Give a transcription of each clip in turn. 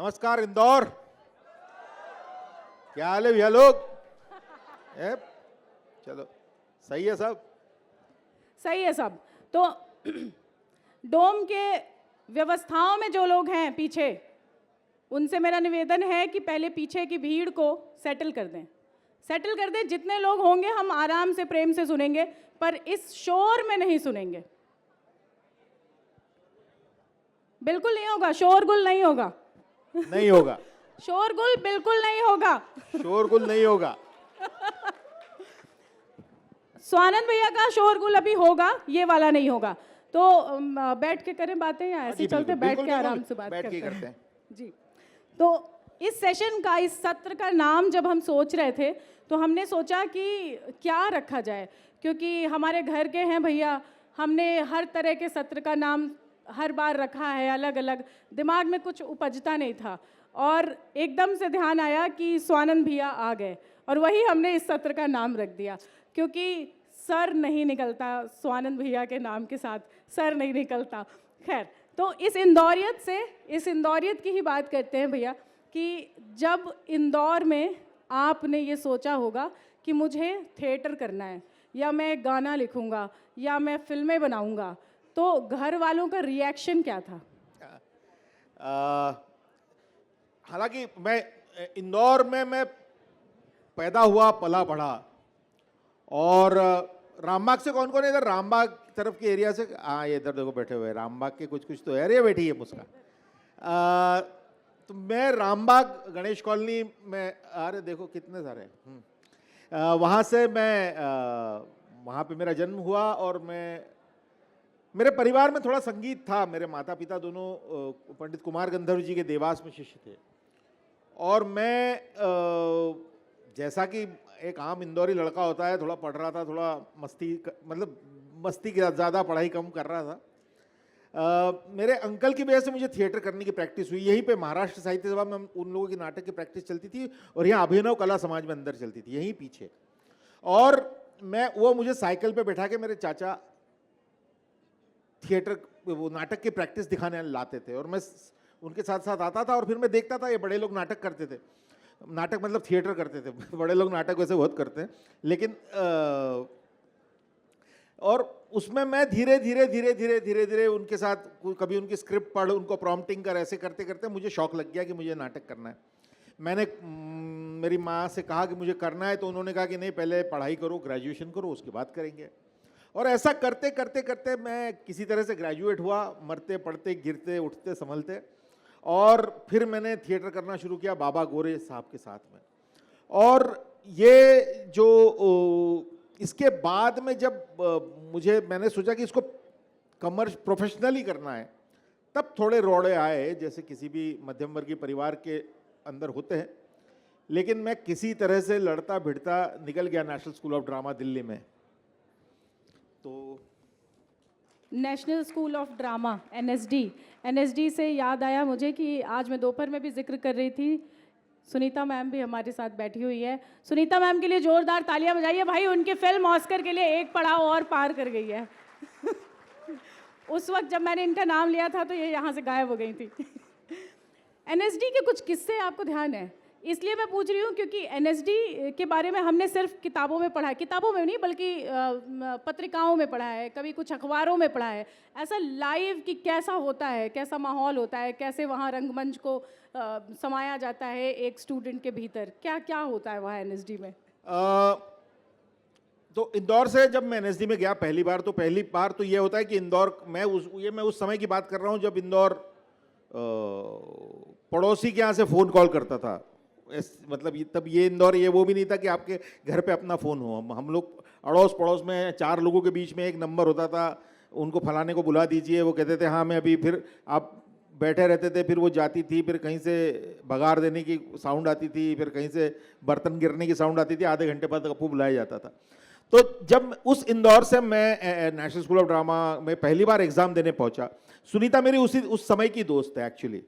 नमस्कार इंदौर, क्या हाल है भैया लोग? चलो सही है सब। सही है सब। तो डोम के व्यवस्थाओं में जो लोग हैं पीछे, उनसे मेरा निवेदन है कि पहले पीछे की भीड़ को सेटल कर दें। सेटल कर दें, जितने लोग होंगे हम आराम से प्रेम से सुनेंगे, पर इस शोर में नहीं सुनेंगे। बिल्कुल नहीं होगा, शोरगुल नहीं होगा। नहीं होगा, शोरगुल बिल्कुल नहीं होगा। शोरगुल नहीं होगा। स्वानंद भैया का शोरगुल अभी होगा, ये वाला नहीं होगा। तो बैठ के करें बातें या ऐसे चलते? बैठ के आराम से बात करते हैं जी। तो इस सेशन का, इस सत्र का नाम जब हम सोच रहे थे तो हमने सोचा कि क्या रखा जाए, क्योंकि हमारे घर के हैं भैया, हमने हर तरह के सत्र का नाम हर बार रखा है अलग अलग, दिमाग में कुछ उपजता नहीं था और एकदम से ध्यान आया कि स्वानंद भैया आ गए और वही हमने इस सत्र का नाम रख दिया, क्योंकि सर नहीं निकलता स्वानंद भैया के नाम के साथ, सर नहीं निकलता। खैर, तो इस इंदौरियत की ही बात करते हैं भैया कि जब इंदौर में आपने ये सोचा होगा कि मुझे थिएटर करना है या मैं गाना लिखूंगा या मैं फिल्में बनाऊंगा, तो घर वालों का रिएक्शन क्या था? हालांकि मैं इंदौर में मैं पैदा हुआ पला बढ़ा, और रामबाग से कौन कौन है इधर? रामबाग तरफ के एरिया से? हाँ, ये इधर देखो बैठे हुए हैं रामबाग के कुछ तो है। अरे बैठी है मुस्कान। तो मैं रामबाग गणेश कॉलोनी में, अरे देखो कितने सारे हैं। वहाँ से मैं वहाँ पे मेरा जन्म हुआ और मेरे परिवार में थोड़ा संगीत था। मेरे माता पिता दोनों पंडित कुमार गंधर्व जी के देवास में शिष्य थे, और मैं जैसा कि एक आम इंदौरी लड़का होता है, थोड़ा पढ़ रहा था, थोड़ा मस्ती की ज़्यादा, पढ़ाई कम कर रहा था। मेरे अंकल की वजह से मुझे थिएटर करने की प्रैक्टिस हुई। यहीं पे महाराष्ट्र साहित्य सभा में उन लोगों की नाटक की प्रैक्टिस चलती थी, और यहाँ अभिनव कला समाज में अंदर चलती थी, यहीं पीछे। और वो मुझे साइकिल पे बैठा के मेरे चाचा थिएटर, वो नाटक की प्रैक्टिस दिखाने लाते थे, और मैं उनके साथ साथ आता था और फिर मैं देखता था ये बड़े लोग नाटक करते थे। नाटक मतलब थिएटर करते थे। बड़े लोग नाटक वैसे बहुत करते हैं, लेकिन और उसमें मैं धीरे धीरे उनके साथ, कभी उनकी स्क्रिप्ट पढ़, उनको प्रॉम्प्टिंग कर, ऐसे करते करते मुझे शौक लग गया कि मुझे नाटक करना है। मैंने मेरी माँ से कहा कि मुझे करना है, तो उन्होंने कहा कि नहीं, पहले पढ़ाई करो, ग्रेजुएशन करो, उसके बाद करेंगे। और ऐसा करते करते करते मैं किसी तरह से ग्रेजुएट हुआ, मरते पढ़ते गिरते उठते संभलते, और फिर मैंने थिएटर करना शुरू किया बाबा गोरे साहब के साथ में। और ये जो इसके बाद में जब मैंने सोचा कि इसको प्रोफेशनली करना है, तब थोड़े रोड़े आए, जैसे किसी भी मध्यम वर्गीय परिवार के अंदर होते हैं। लेकिन मैं किसी तरह से लड़ता भिड़ता निकल गया national school of drama Delhi में। तो national school of drama, NSD से याद आया मुझे कि आज मैं दोपहर में भी जिक्र कर रही थी, सुनीता मैम भी हमारे साथ बैठी हुई है। सुनीता मैम के लिए जोरदार तालियां बजाइए भाई, उनकी फिल्म ऑस्कर के लिए एक पड़ाव और पार कर गई है। उस वक्त जब मैंने इनका नाम लिया था तो ये यहाँ से गायब हो गई थी। एनएसडी के कुछ किस्से आपको ध्यान है? इसलिए मैं पूछ रही हूँ क्योंकि एनएसडी के बारे में हमने सिर्फ किताबों में पढ़ा है, किताबों में नहीं बल्कि पत्रिकाओं में पढ़ा है, कभी कुछ अखबारों में पढ़ा है। ऐसा लाइव कि कैसा होता है, कैसा माहौल होता है, कैसे वहाँ रंगमंच को समाया जाता है एक स्टूडेंट के भीतर, क्या क्या होता है वहाँ एनएसडी में? तो इंदौर से जब मैं एनएसडी में गया पहली बार तो ये होता है कि इंदौर, मैं उस समय की बात कर रहा हूँ जब इंदौर पड़ोसी के यहाँ से फ़ोन कॉल करता था। मतलब तब ये इंदौर ये वो भी नहीं था कि आपके घर पे अपना फ़ोन हो। हम लोग अड़ोस पड़ोस में 4 लोगों के बीच में एक नंबर होता था, उनको फलाने को बुला दीजिए, वो कहते थे हाँ मैं अभी, फिर आप बैठे रहते थे, फिर वो जाती थी, फिर कहीं से बघार देने की साउंड आती थी, फिर कहीं से बर्तन गिरने की साउंड आती थी, आधे घंटे बाद अपू बुलाया जाता था। तो जब उस इंदौर से मैं नेशनल स्कूल ऑफ ड्रामा में पहली बार एग्ज़ाम देने पहुंचा, सुनीता मेरी उस समय की दोस्त है एक्चुअली।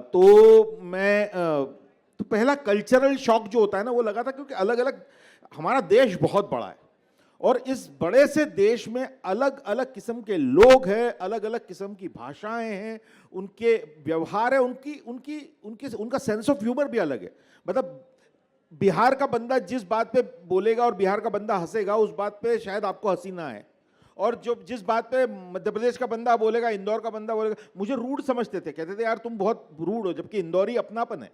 तो मैं तो पहला कल्चरल शॉक जो होता है ना वो लगा था, क्योंकि अलग अलग, हमारा देश बहुत बड़ा है और इस बड़े से देश में अलग अलग किस्म के लोग हैं, अलग अलग किस्म की भाषाएं हैं, उनके व्यवहार है, उनका सेंस ऑफ ह्यूमर भी अलग है। मतलब बिहार का बंदा जिस बात पे बोलेगा और बिहार का बंदा हंसेगा, उस बात पे शायद आपको हंसी ना आए, और जो जिस बात पे मध्य प्रदेश का बंदा बोलेगा, इंदौर का बंदा बोलेगा, मुझे रूड समझते थे, कहते थे यार तुम बहुत रूड हो, जबकि इंदौरी अपनापन है।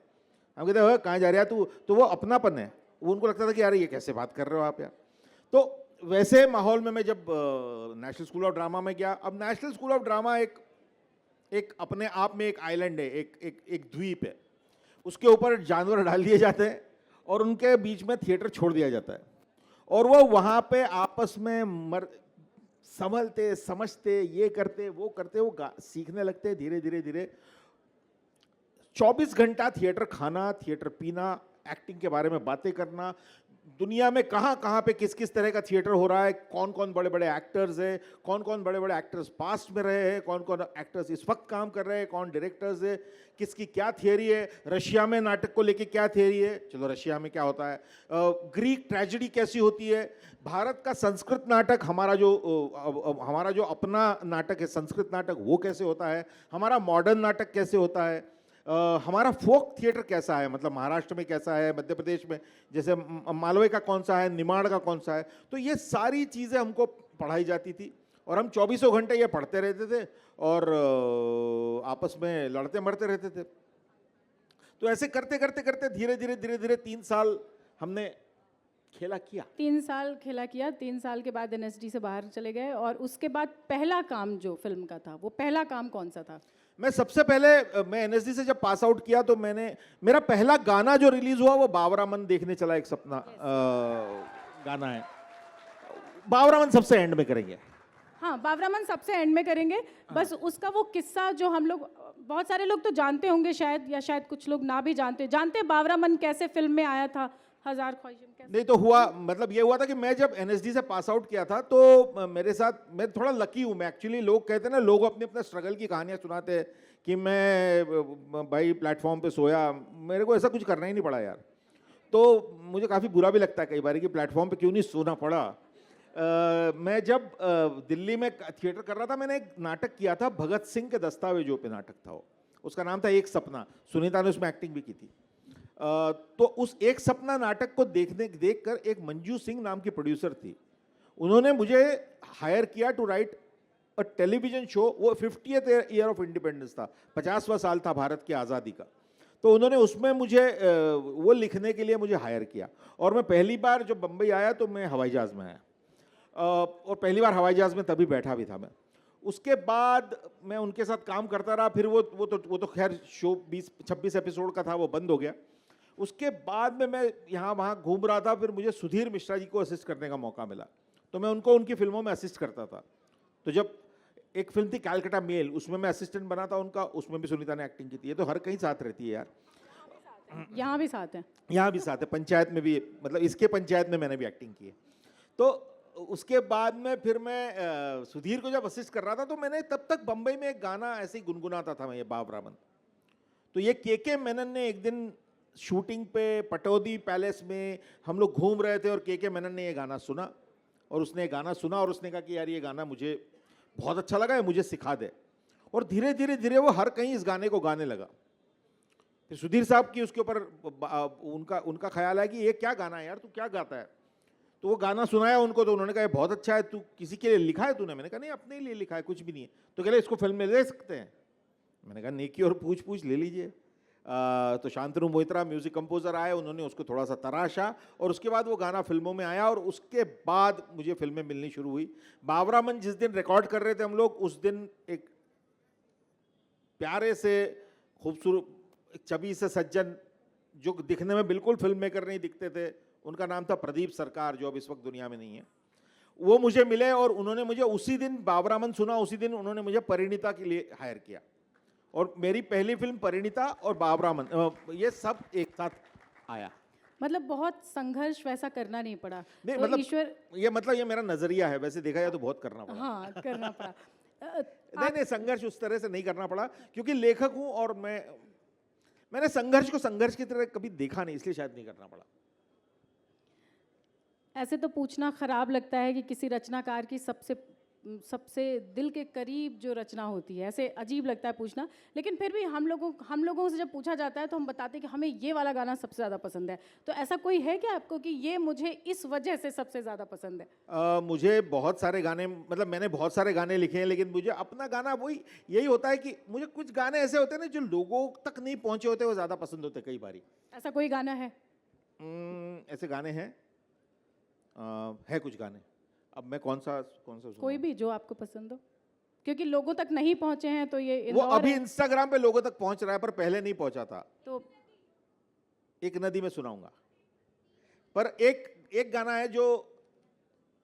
हम कहते हैं कहाँ जा रहा है तू, तो वो अपनापन है, वो उनको लगता था कि यार ये कैसे बात कर रहे हो आप यार। तो वैसे माहौल में मैं जब नेशनल स्कूल ऑफ ड्रामा में गया, अब नेशनल स्कूल ऑफ ड्रामा एक अपने आप में एक आइलैंड है, एक द्वीप है, उसके ऊपर जानवर डाल दिए जाते हैं और उनके बीच में थिएटर छोड़ दिया जाता है, और वो वहाँ पे आपस में संभलते समझते, ये करते वो करते, वो सीखने लगते हैं धीरे धीरे धीरे। 24 घंटा थिएटर खाना, थिएटर पीना, एक्टिंग के बारे में बातें करना, दुनिया में कहाँ कहाँ पे किस किस तरह का थिएटर हो रहा है, कौन कौन बड़े बड़े एक्टर्स हैं, कौन कौन बड़े बड़े एक्टर्स पास्ट में रहे हैं, कौन कौन एक्टर्स इस वक्त काम कर रहे हैं, कौन डायरेक्टर्स है, किसकी क्या थियरी है, रशिया में नाटक को लेके क्या थियरी है, चलो रशिया में क्या होता है, ग्रीक ट्रेजेडी कैसी होती है, भारत का संस्कृत नाटक, हमारा जो अपना नाटक है संस्कृत नाटक, वो कैसे होता है, हमारा मॉडर्न नाटक कैसे होता है, हमारा फोक थिएटर कैसा है, मतलब महाराष्ट्र में कैसा है, मध्य प्रदेश में जैसे मालवे का कौन सा है, निमाड़ का कौन सा है, तो ये सारी चीज़ें हमको पढ़ाई जाती थी और हम 24 घंटे ये पढ़ते रहते थे और आपस में लड़ते मरते रहते थे। तो ऐसे करते करते करते धीरे धीरे 3 साल हमने खेला किया। 3 साल खेला किया, 3 साल के बाद एनएसडी से बाहर चले गए, और उसके बाद पहला काम जो फिल्म का था, वो पहला काम कौन सा था? मैं सबसे पहले, मैं एनएसडी से जब पास आउट किया तो मेरा पहला गाना जो रिलीज हुआ वो बाबरा मन देखने चला एक सपना गाना है। बाबरा मन सबसे एंड में करेंगे। हाँ, बाबरा मन सबसे एंड में करेंगे। बस उसका वो किस्सा जो हम लोग, बहुत सारे लोग तो जानते होंगे शायद, या शायद कुछ लोग ना भी जानते बाबरा मन कैसे फिल्म में आया था, हजार ख्वाहिशों कैसे? नहीं तो हुआ, मतलब ये हुआ था कि मैं जब एनएसडी से पास आउट किया था तो मेरे साथ, मैं थोड़ा लकी हूँ मैं एक्चुअली, लोग कहते हैं ना, लोग अपने अपने स्ट्रगल की कहानियाँ सुनाते हैं कि मैं भाई प्लेटफॉर्म पे सोया, मेरे को ऐसा कुछ करना ही नहीं पड़ा यार। तो मुझे काफ़ी बुरा भी लगता है कई बार कि प्लेटफॉर्म पे क्यों नहीं सोना पड़ा। मैं जब दिल्ली में थिएटर कर रहा था, मैंने एक नाटक किया था भगत सिंह के दस्तावेजों पे नाटक था वो, उसका नाम था एक सपना, सुनीता ने उसमें एक्टिंग भी की थी। तो उस एक सपना नाटक को देखकर एक मंजू सिंह नाम की प्रोड्यूसर थी, उन्होंने मुझे हायर किया to write a television show. वो 50th ईयर ऑफ इंडिपेंडेंस था, 50वां साल था भारत की आज़ादी का, तो उन्होंने उसमें मुझे वो लिखने के लिए मुझे हायर किया। और मैं पहली बार जब बम्बई आया तो मैं हवाई जहाज़ में आया, और पहली बार हवाई जहाज़ में तभी बैठा भी था मैं। उसके बाद मैं उनके साथ काम करता रहा, फिर वो तो खैर शो 20-26 एपिसोड का था, वो बंद हो गया। उसके बाद में मैं यहाँ वहाँ घूम रहा था, फिर मुझे सुधीर मिश्रा जी को असिस्ट करने का मौका मिला, तो मैं उनको उनकी फिल्मों में असिस्ट करता था। तो जब एक फिल्म थी कैलकाटा मेल, उसमें मैं असिस्टेंट बना था उनका, उसमें भी सुनीता ने एक्टिंग की थी। ये तो हर कहीं साथ रहती है यार, यहाँ भी साथ है, यहाँ भी साथ है, पंचायत में भी, मतलब इसके पंचायत में मैंने भी एक्टिंग की है। तो उसके बाद में फिर मैं सुधीर को जब असिस्ट कर रहा था, तो मैंने तब तक बम्बई में एक गाना ऐसे ही गुनगुनाता था मैं, ये बाबरा मन। तो ये के मेनन ने एक दिन शूटिंग पे पटौदी पैलेस में हम लोग घूम रहे थे और के मेनन ने ये गाना सुना, और उसने गाना सुना और उसने कहा कि यार ये गाना मुझे बहुत अच्छा लगा है, मुझे सिखा दे। और धीरे धीरे वो हर कहीं इस गाने को गाने लगा। फिर सुधीर साहब की उसके ऊपर उनका ख्याल है कि ये क्या गाना है यार, तू क्या गाता है। तो वो गाना सुनाया उनको, तो उन्होंने कहा बहुत अच्छा है, तू किसी के लिए लिखा है तूने? मैंने कहा नहीं, अपने लिए लिखा है, कुछ भी नहीं है। तो कह रहे इसको फिल्म में ले सकते हैं? मैंने कहा नेकी और पूछ ले लीजिए। तो शांतनु मोहित्रा म्यूजिक कंपोजर आए, उन्होंने उसको थोड़ा सा तराशा और उसके बाद वो गाना फिल्मों में आया, और उसके बाद मुझे फिल्में मिलनी शुरू हुई। बाबरा मन जिस दिन रिकॉर्ड कर रहे थे हम लोग, उस दिन एक प्यारे से खूबसूरत छवि से सज्जन, जो दिखने में बिल्कुल फिल्म मेकर नहीं दिखते थे, उनका नाम था प्रदीप सरकार, जो अब इस वक्त दुनिया में नहीं है, वो मुझे मिले और उन्होंने मुझे उसी दिन बाबरा मन सुना, उसी दिन उन्होंने मुझे परिणीता के लिए हायर किया। और मेरी पहली फिल्म परिणीता और बाबरा मन, ये सब एक साथ आया। मतलब बहुत संघर्ष वैसा करना नहीं पड़ा। नहीं तो मतलब ईश्वर, ये मेरा नजरिया है, वैसे देखा जाए तो बहुत करना पड़ा। हाँ, करना पड़ा। नहीं संघर्ष उस तरह से नहीं करना पड़ा, क्योंकि लेखक हूं और मैंने संघर्ष को संघर्ष की तरह कभी देखा नहीं, इसलिए शायद नहीं करना पड़ा। ऐसे तो पूछना खराब लगता है कि किसी रचनाकार की सबसे दिल के करीब जो रचना होती है, ऐसे अजीब लगता है पूछना। लेकिन फिर भी हम लोगों से जब पूछा जाता है तो हम बताते हैं कि हमें ये वाला गाना सबसे ज़्यादा पसंद है। तो ऐसा कोई है क्या आपको कि ये मुझे इस वजह से सबसे ज़्यादा पसंद है? मुझे बहुत सारे गाने, मतलब मैंने बहुत सारे गाने लिखे हैं, लेकिन मुझे अपना गाना वही यही होता है कि मुझे कुछ गाने ऐसे होते हैं ना जो लोगों तक नहीं पहुंचे होते, वो ज़्यादा पसंद होते कई बारी। ऐसा कोई गाना है? ऐसे गाने हैं, है कुछ गाने। अब मैं कौन सा कोई भी जो आपको पसंद हो, क्योंकि लोगों तक नहीं पहुंचे हैं तो ये वो इंदौर अभी है। इंस्टाग्राम पे लोगों तक पहुंच रहा है, पर पहले नहीं पहुंचा था। तो एक नदी में सुनाऊंगा, पर एक गाना है जो,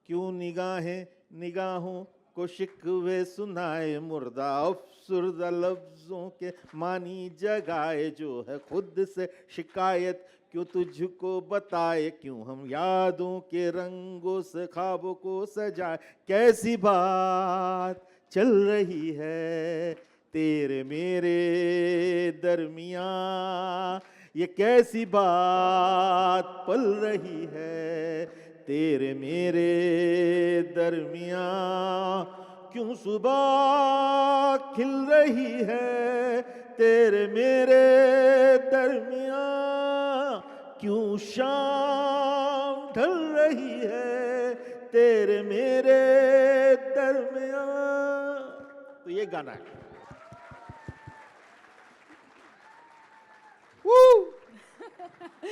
क्यों निगाहें निगाहों को शिकवे सुनाए, मुर्दा अफसुर्दा लफ्जों के मानी जगाए, जो है खुद से शिकायत क्यों तुझको बताए, क्यों हम यादों के रंगों से ख्वाबों को सजाए, कैसी बात चल रही है तेरे मेरे दरमियां, ये कैसी बात पल रही है तेरे मेरे दरमियां, क्यों सुबह खिल रही है तेरे मेरे दरमियां, क्यों शाम ढल रही है तेरे मेरे दरमियां। तो ये गाना है।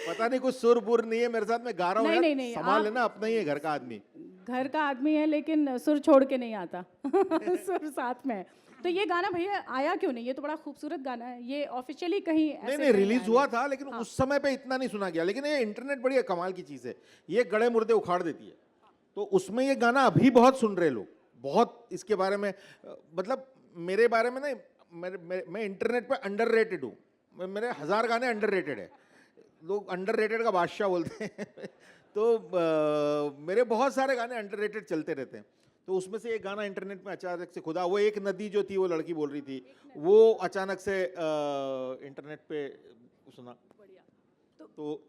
पता नहीं कुछ सुर बुर नहीं है मेरे साथ, मैं गा रहा हूँ यार, नहीं, संभाल लेना, अपना ही है, घर का आदमी। घर का आदमी है लेकिन सुर छोड़ के नहीं आता। सुर साथ में है। तो ये गाना भैया आया क्यों नहीं? ये तो बड़ा खूबसूरत गाना है, ये ऑफिशियली कहीं ऐसे नहीं रिलीज आया हुआ नहीं। था, लेकिन उस समय पे इतना नहीं सुना गया। लेकिन ये इंटरनेट बड़ी कमाल की चीज है, ये गड़े मुर्दे उखाड़ देती है। तो उसमें ये गाना अभी बहुत सुन रहे लोग, बहुत इसके बारे में, मतलब मेरे बारे में ना, मैं इंटरनेट पे अंडररेटेड हूँ, मेरे 1000 गाने अंडररेटेड है, लोग अंडररेटेड का बादशाह बोलते हैं। तो मेरे बहुत सारे गाने अंडररेटेड चलते रहते हैं। तो उसमें से एक गाना इंटरनेट में अचानक से खुदा, वो एक नदी जो थी, वो लड़की बोल रही थी, वो अचानक से इंटरनेट पे सुना। तो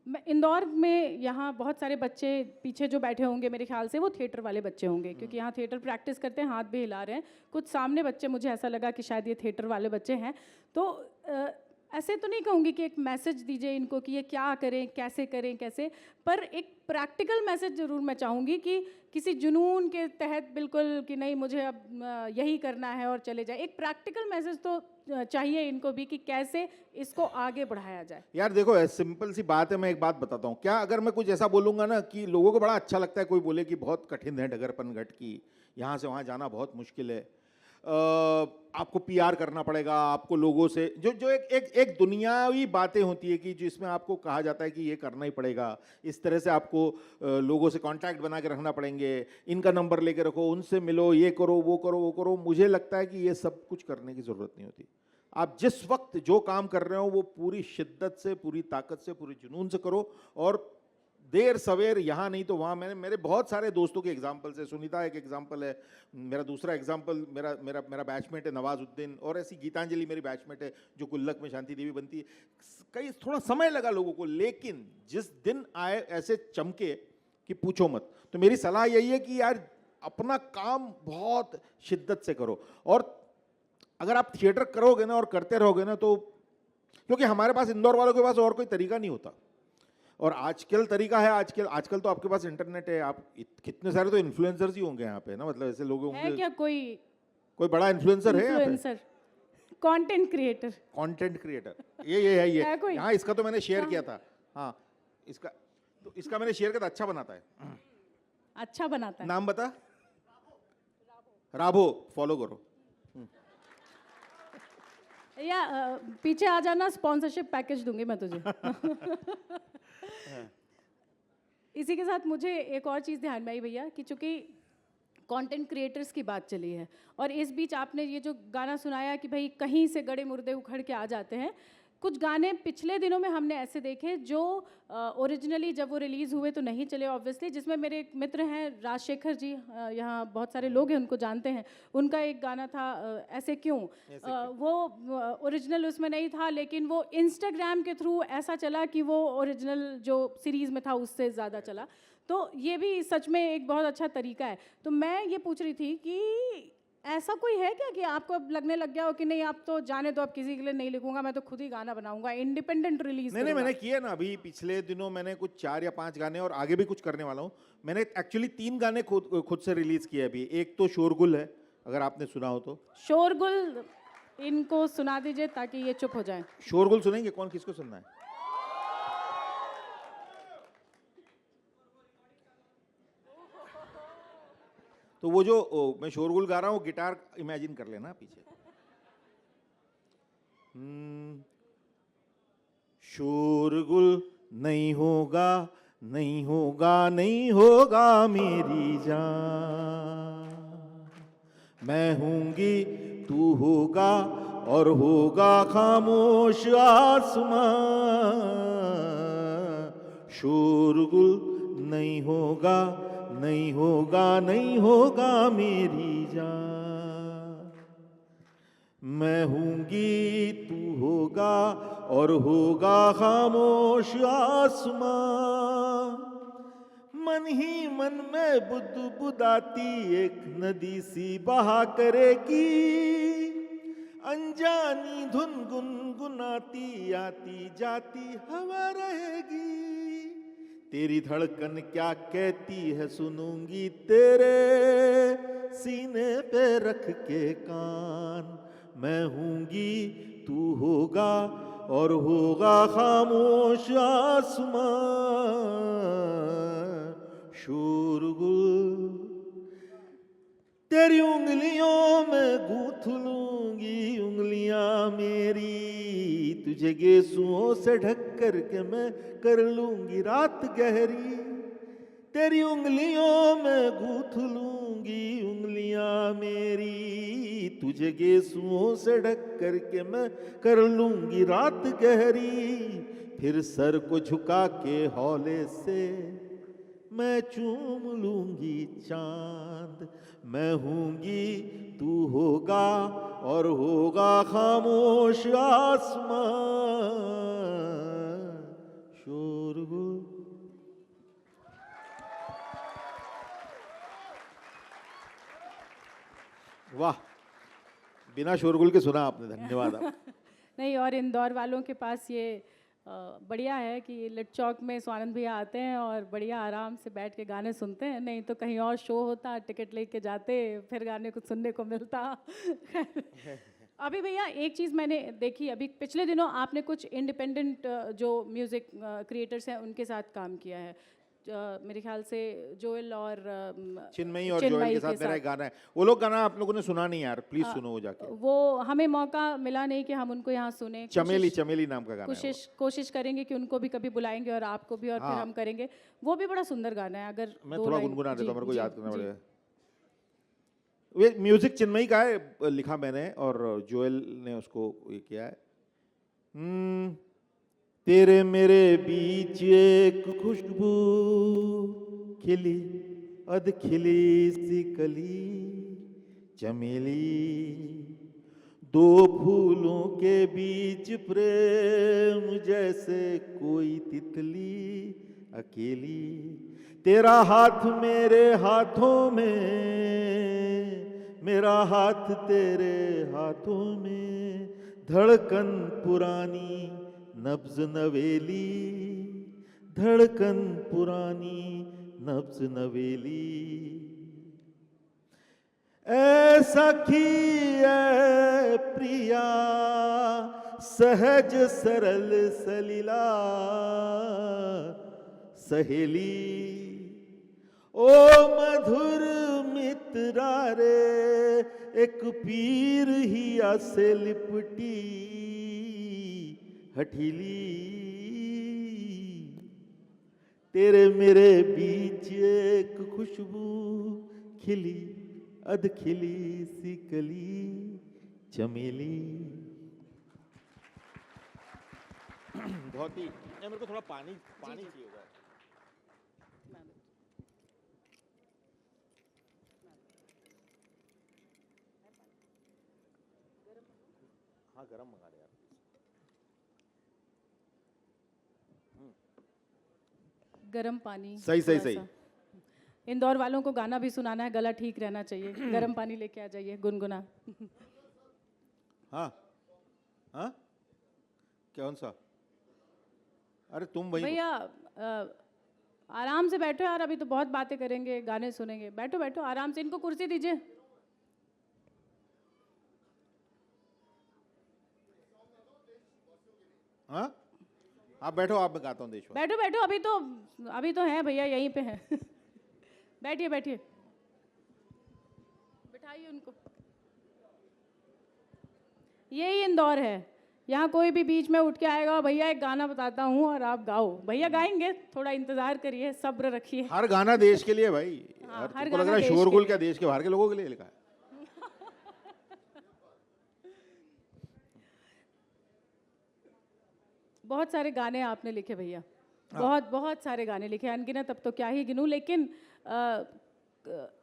मैं इंदौर में, यहाँ बहुत सारे बच्चे पीछे जो बैठे होंगे मेरे ख्याल से वो थिएटर वाले बच्चे होंगे, क्योंकि यहाँ थिएटर प्रैक्टिस करते हैं, हाथ भी हिला रहे हैं। कुछ सामने बच्चे, मुझे ऐसा लगा कि शायद ये थिएटर वाले बच्चे हैं। तो ऐसे तो नहीं कहूँगी कि एक मैसेज दीजिए इनको कि ये क्या करें, कैसे, पर एक प्रैक्टिकल मैसेज ज़रूर मैं चाहूँगी कि किसी जुनून के तहत बिल्कुल कि नहीं मुझे अब यही करना है और चले जाए। एक प्रैक्टिकल मैसेज तो चाहिए इनको भी कि कैसे इसको आगे बढ़ाया जाए। यार देखो, सिंपल सी बात है, मैं एक बात बताता हूँ। क्या अगर मैं कुछ ऐसा बोलूँगा ना कि लोगों को बड़ा अच्छा लगता है, कोई बोले कि बहुत कठिन है डगरपन घट की, यहाँ से वहाँ जाना बहुत मुश्किल है, आपको पीआर करना पड़ेगा, आपको लोगों से जो एक दुनियावी बातें होती है कि जिसमें आपको कहा जाता है कि ये करना ही पड़ेगा, इस तरह से आपको लोगों से कांटेक्ट बना के रखना पड़ेंगे, इनका नंबर लेके रखो, उनसे मिलो, ये करो वो करो। मुझे लगता है कि ये सब कुछ करने की ज़रूरत नहीं होती। आप जिस वक्त जो काम कर रहे हो वो पूरी शिद्दत से, पूरी ताकत से, पूरी जुनून से करो, और देर सवेर यहाँ नहीं तो वहाँ। मैंने मेरे बहुत सारे दोस्तों के एग्जाम्पल है, सुनीता एक एग्जाम्पल है, मेरा दूसरा एग्जाम्पल मेरा बैचमेट है नवाजुद्दीन, और ऐसी गीतांजलि मेरी बैचमेट है जो गुल्लक में शांति देवी बनती है। कई थोड़ा समय लगा लोगों को, लेकिन जिस दिन आए ऐसे चमके कि पूछो मत। तो मेरी सलाह यही है कि यार अपना काम बहुत शिद्दत से करो, और अगर आप थिएटर करोगे ना और करते रहोगे ना, तो क्योंकि हमारे पास इंदौर वालों के पास और कोई तरीका नहीं होता, और आजकल तरीका है, आजकल तो आपके पास इंटरनेट है, आप कितने सारे तो इन्फ्लुएंसर्स ही होंगे यहाँ पे ना, मतलब ऐसे लोग होंगे। है क्या कोई बड़ा इन्फ्लुएंसर है यहाँ पे? कंटेंट क्रिएटर ये है ये। कोई? हाँ, इसका तो मैंने शेयर किया था। हाँ, इसका मैंने शेयर किया था। अच्छा बनाता है। नाम बता। राभो, फॉलो करो। या पीछे आ जाना, स्पॉन्सरशिप पैकेज दूंगी मैं तुझे। इसी के साथ मुझे एक और चीज़ ध्यान में आई भैया कि चूंकि कंटेंट क्रिएटर्स की बात चली है, और इस बीच आपने ये जो गाना सुनाया कि भाई कहीं से गड़े मुर्दे उखड़ के आ जाते हैं, कुछ गाने पिछले दिनों में हमने ऐसे देखे जो ओरिजिनली जब वो रिलीज़ हुए तो नहीं चले ऑब्वियसली, जिसमें मेरे एक मित्र हैं राजशेखर जी, यहाँ बहुत सारे लोग हैं उनको जानते हैं, उनका एक गाना था ऐसे क्यों, वो ओरिजिनल उसमें नहीं था, लेकिन वो इंस्टाग्राम के थ्रू ऐसा चला कि वो ओरिजिनल जो सीरीज़ में था उससे ज़्यादा चला। तो ये भी सच में एक बहुत अच्छा तरीका है। तो मैं ये पूछ रही थी कि ऐसा कोई है क्या कि आपको अब लगने लग गया हो कि नहीं आप तो जाने दो, अब किसी के लिए नहीं लिखूंगा, मैं तो खुद ही गाना बनाऊंगा, इंडिपेंडेंट रिलीज? नहीं, मैंने किया ना, अभी पिछले दिनों मैंने कुछ 4 या 5 गाने और आगे भी कुछ करने वाला हूँ। मैंने एक्चुअली 3 गाने खुद से रिलीज किए अभी। एक तो शोरगुल है, अगर आपने सुना हो तो। शोरगुल इनको सुना दीजिए ताकि ये चुप हो जाए। शोरगुल सुनेंगे? कौन किसको सुनना है? तो वो जो मैं शोरगुल गा रहा हूँ, गिटार इमेजिन कर लेना पीछे। शोरगुल नहीं होगा, नहीं होगा, नहीं होगा मेरी जान, मैं हूंगी तू होगा और होगा खामोश आसमां। शोरगुल नहीं होगा, नहीं होगा, नहीं होगा मेरी जान, मैं हूंगी तू होगा और होगा खामोश आसमां। मन ही मन में बुदबुदाती एक नदी सी बहा करेगी, अनजानी धुन गुनगुनाती आती जाती हवा रहेगी। तेरी धड़कन क्या कहती है सुनूंगी तेरे सीने पे रख के कान, मैं हूंगी तू होगा और होगा खामोश आसमां। शोरगुल तेरी उंगलियों में गूंथ लूंगी उंगलियां मेरी, तुझे गेसुओं से ढक कर के मैं कर लूंगी रात गहरी। तेरी उंगलियों में गूंथ लूंगी उंगलियां मेरी, तुझे गेसुओं से ढक कर के मैं कर लूंगी रात गहरी। फिर सर को झुका के हौले से मैं चूम लूंगी चांद, मैं हूंगी तू होगा और होगा खामोश आसमां। शोरगुल। वाह, बिना शोरगुल के सुना आपने, धन्यवाद आप। नहीं, और इंदौर वालों के पास ये बढ़िया है कि लिट चौक में स्वानंद भैया आते हैं और बढ़िया आराम से बैठ के गाने सुनते हैं। नहीं तो कहीं और शो होता, टिकट लेके जाते, फिर गाने कुछ सुनने को मिलता। अभी भैया एक चीज़ मैंने देखी, अभी पिछले दिनों आपने कुछ इंडिपेंडेंट जो म्यूज़िक क्रिएटर्स हैं उनके साथ काम किया है। मेरे ख्याल से जोएल और चिन्मयी और जोएल के साथ मेरा एक गाना है। वो लोग गाना आप लोगों ने सुना नहीं यार, प्लीज सुनो वो जाके। वो हमें मौका मिला नहीं कि हम उनको यहाँ सुने। चमेली, चमेली नाम का गाना है। कोशिश करेंगे कि उनको भी कभी बुलाएंगे और आपको भी, और फिर हम करेंगे। वो भी बड़ा सुंदर गाना है। अगर मैं थोड़ा गुनगुना देता हूँ, मेरे को याद करना पड़ेगा। वे म्यूजिक चिन्मयी का है, लिखा मैंने और जोएल ने उसको ये किया है। तेरे मेरे बीच एक खुशबू खिली, अध खिली सी कली चमेली, दो फूलों के बीच प्रेम जैसे कोई तितली अकेली। तेरा हाथ मेरे हाथों में, मेरा हाथ तेरे हाथों में, धड़कन पुरानी नब्ज नवेली, धड़कन पुरानी नब्ज नवेली। ऐ सखी ऐ प्रिया सहज सरल सलीला सहेली, ओ मधुर मित्रा रे एक पीर ही आसे लिपटी हठीली। तेरे मेरे बीच एक खुशबू खिली, अध खिली सी कली चमेली। धोती मेरे को थोड़ा पानी चाहिए होगा। हाँ गरम मंगा ले यार। गरम पानी। सही सही थोड़ा सही। सा। इंदौर वालों को गाना भी सुनाना है, गला ठीक रहना चाहिए। गरम पानी लेके आ जाइए, गुनगुना। हाँ हाँ कौन सा? अरे तुम भाई भैया आराम से बैठो यार, अभी तो बहुत बातें करेंगे, गाने सुनेंगे। बैठो बैठो आराम से, इनको कुर्सी दीजिए। हाँ आप बैठो, आप मैं गाता हूँ देशवासी। बैठो बैठो, अभी तो है भैया, यहीं पे है। बैठिए बैठिए, बिठाइए उनको। यही इंदौर है, यहाँ कोई भी बीच में उठ के आएगा, भैया एक गाना बताता हूँ और आप गाओ। भैया गाएंगे, थोड़ा इंतजार करिए, सब्र रखिए। हर गाना देश के लिए भाई। हाँ, यार हर तुमको लग गाना रहा है देश के शोरगुल लिए। क्या देश के बाहर के लोगों के लिए लिखा है? बहुत सारे गाने आपने लिखे भैया, बहुत बहुत सारे गाने लिखे, अनगिनत, अब तो क्या ही गिनूं। लेकिन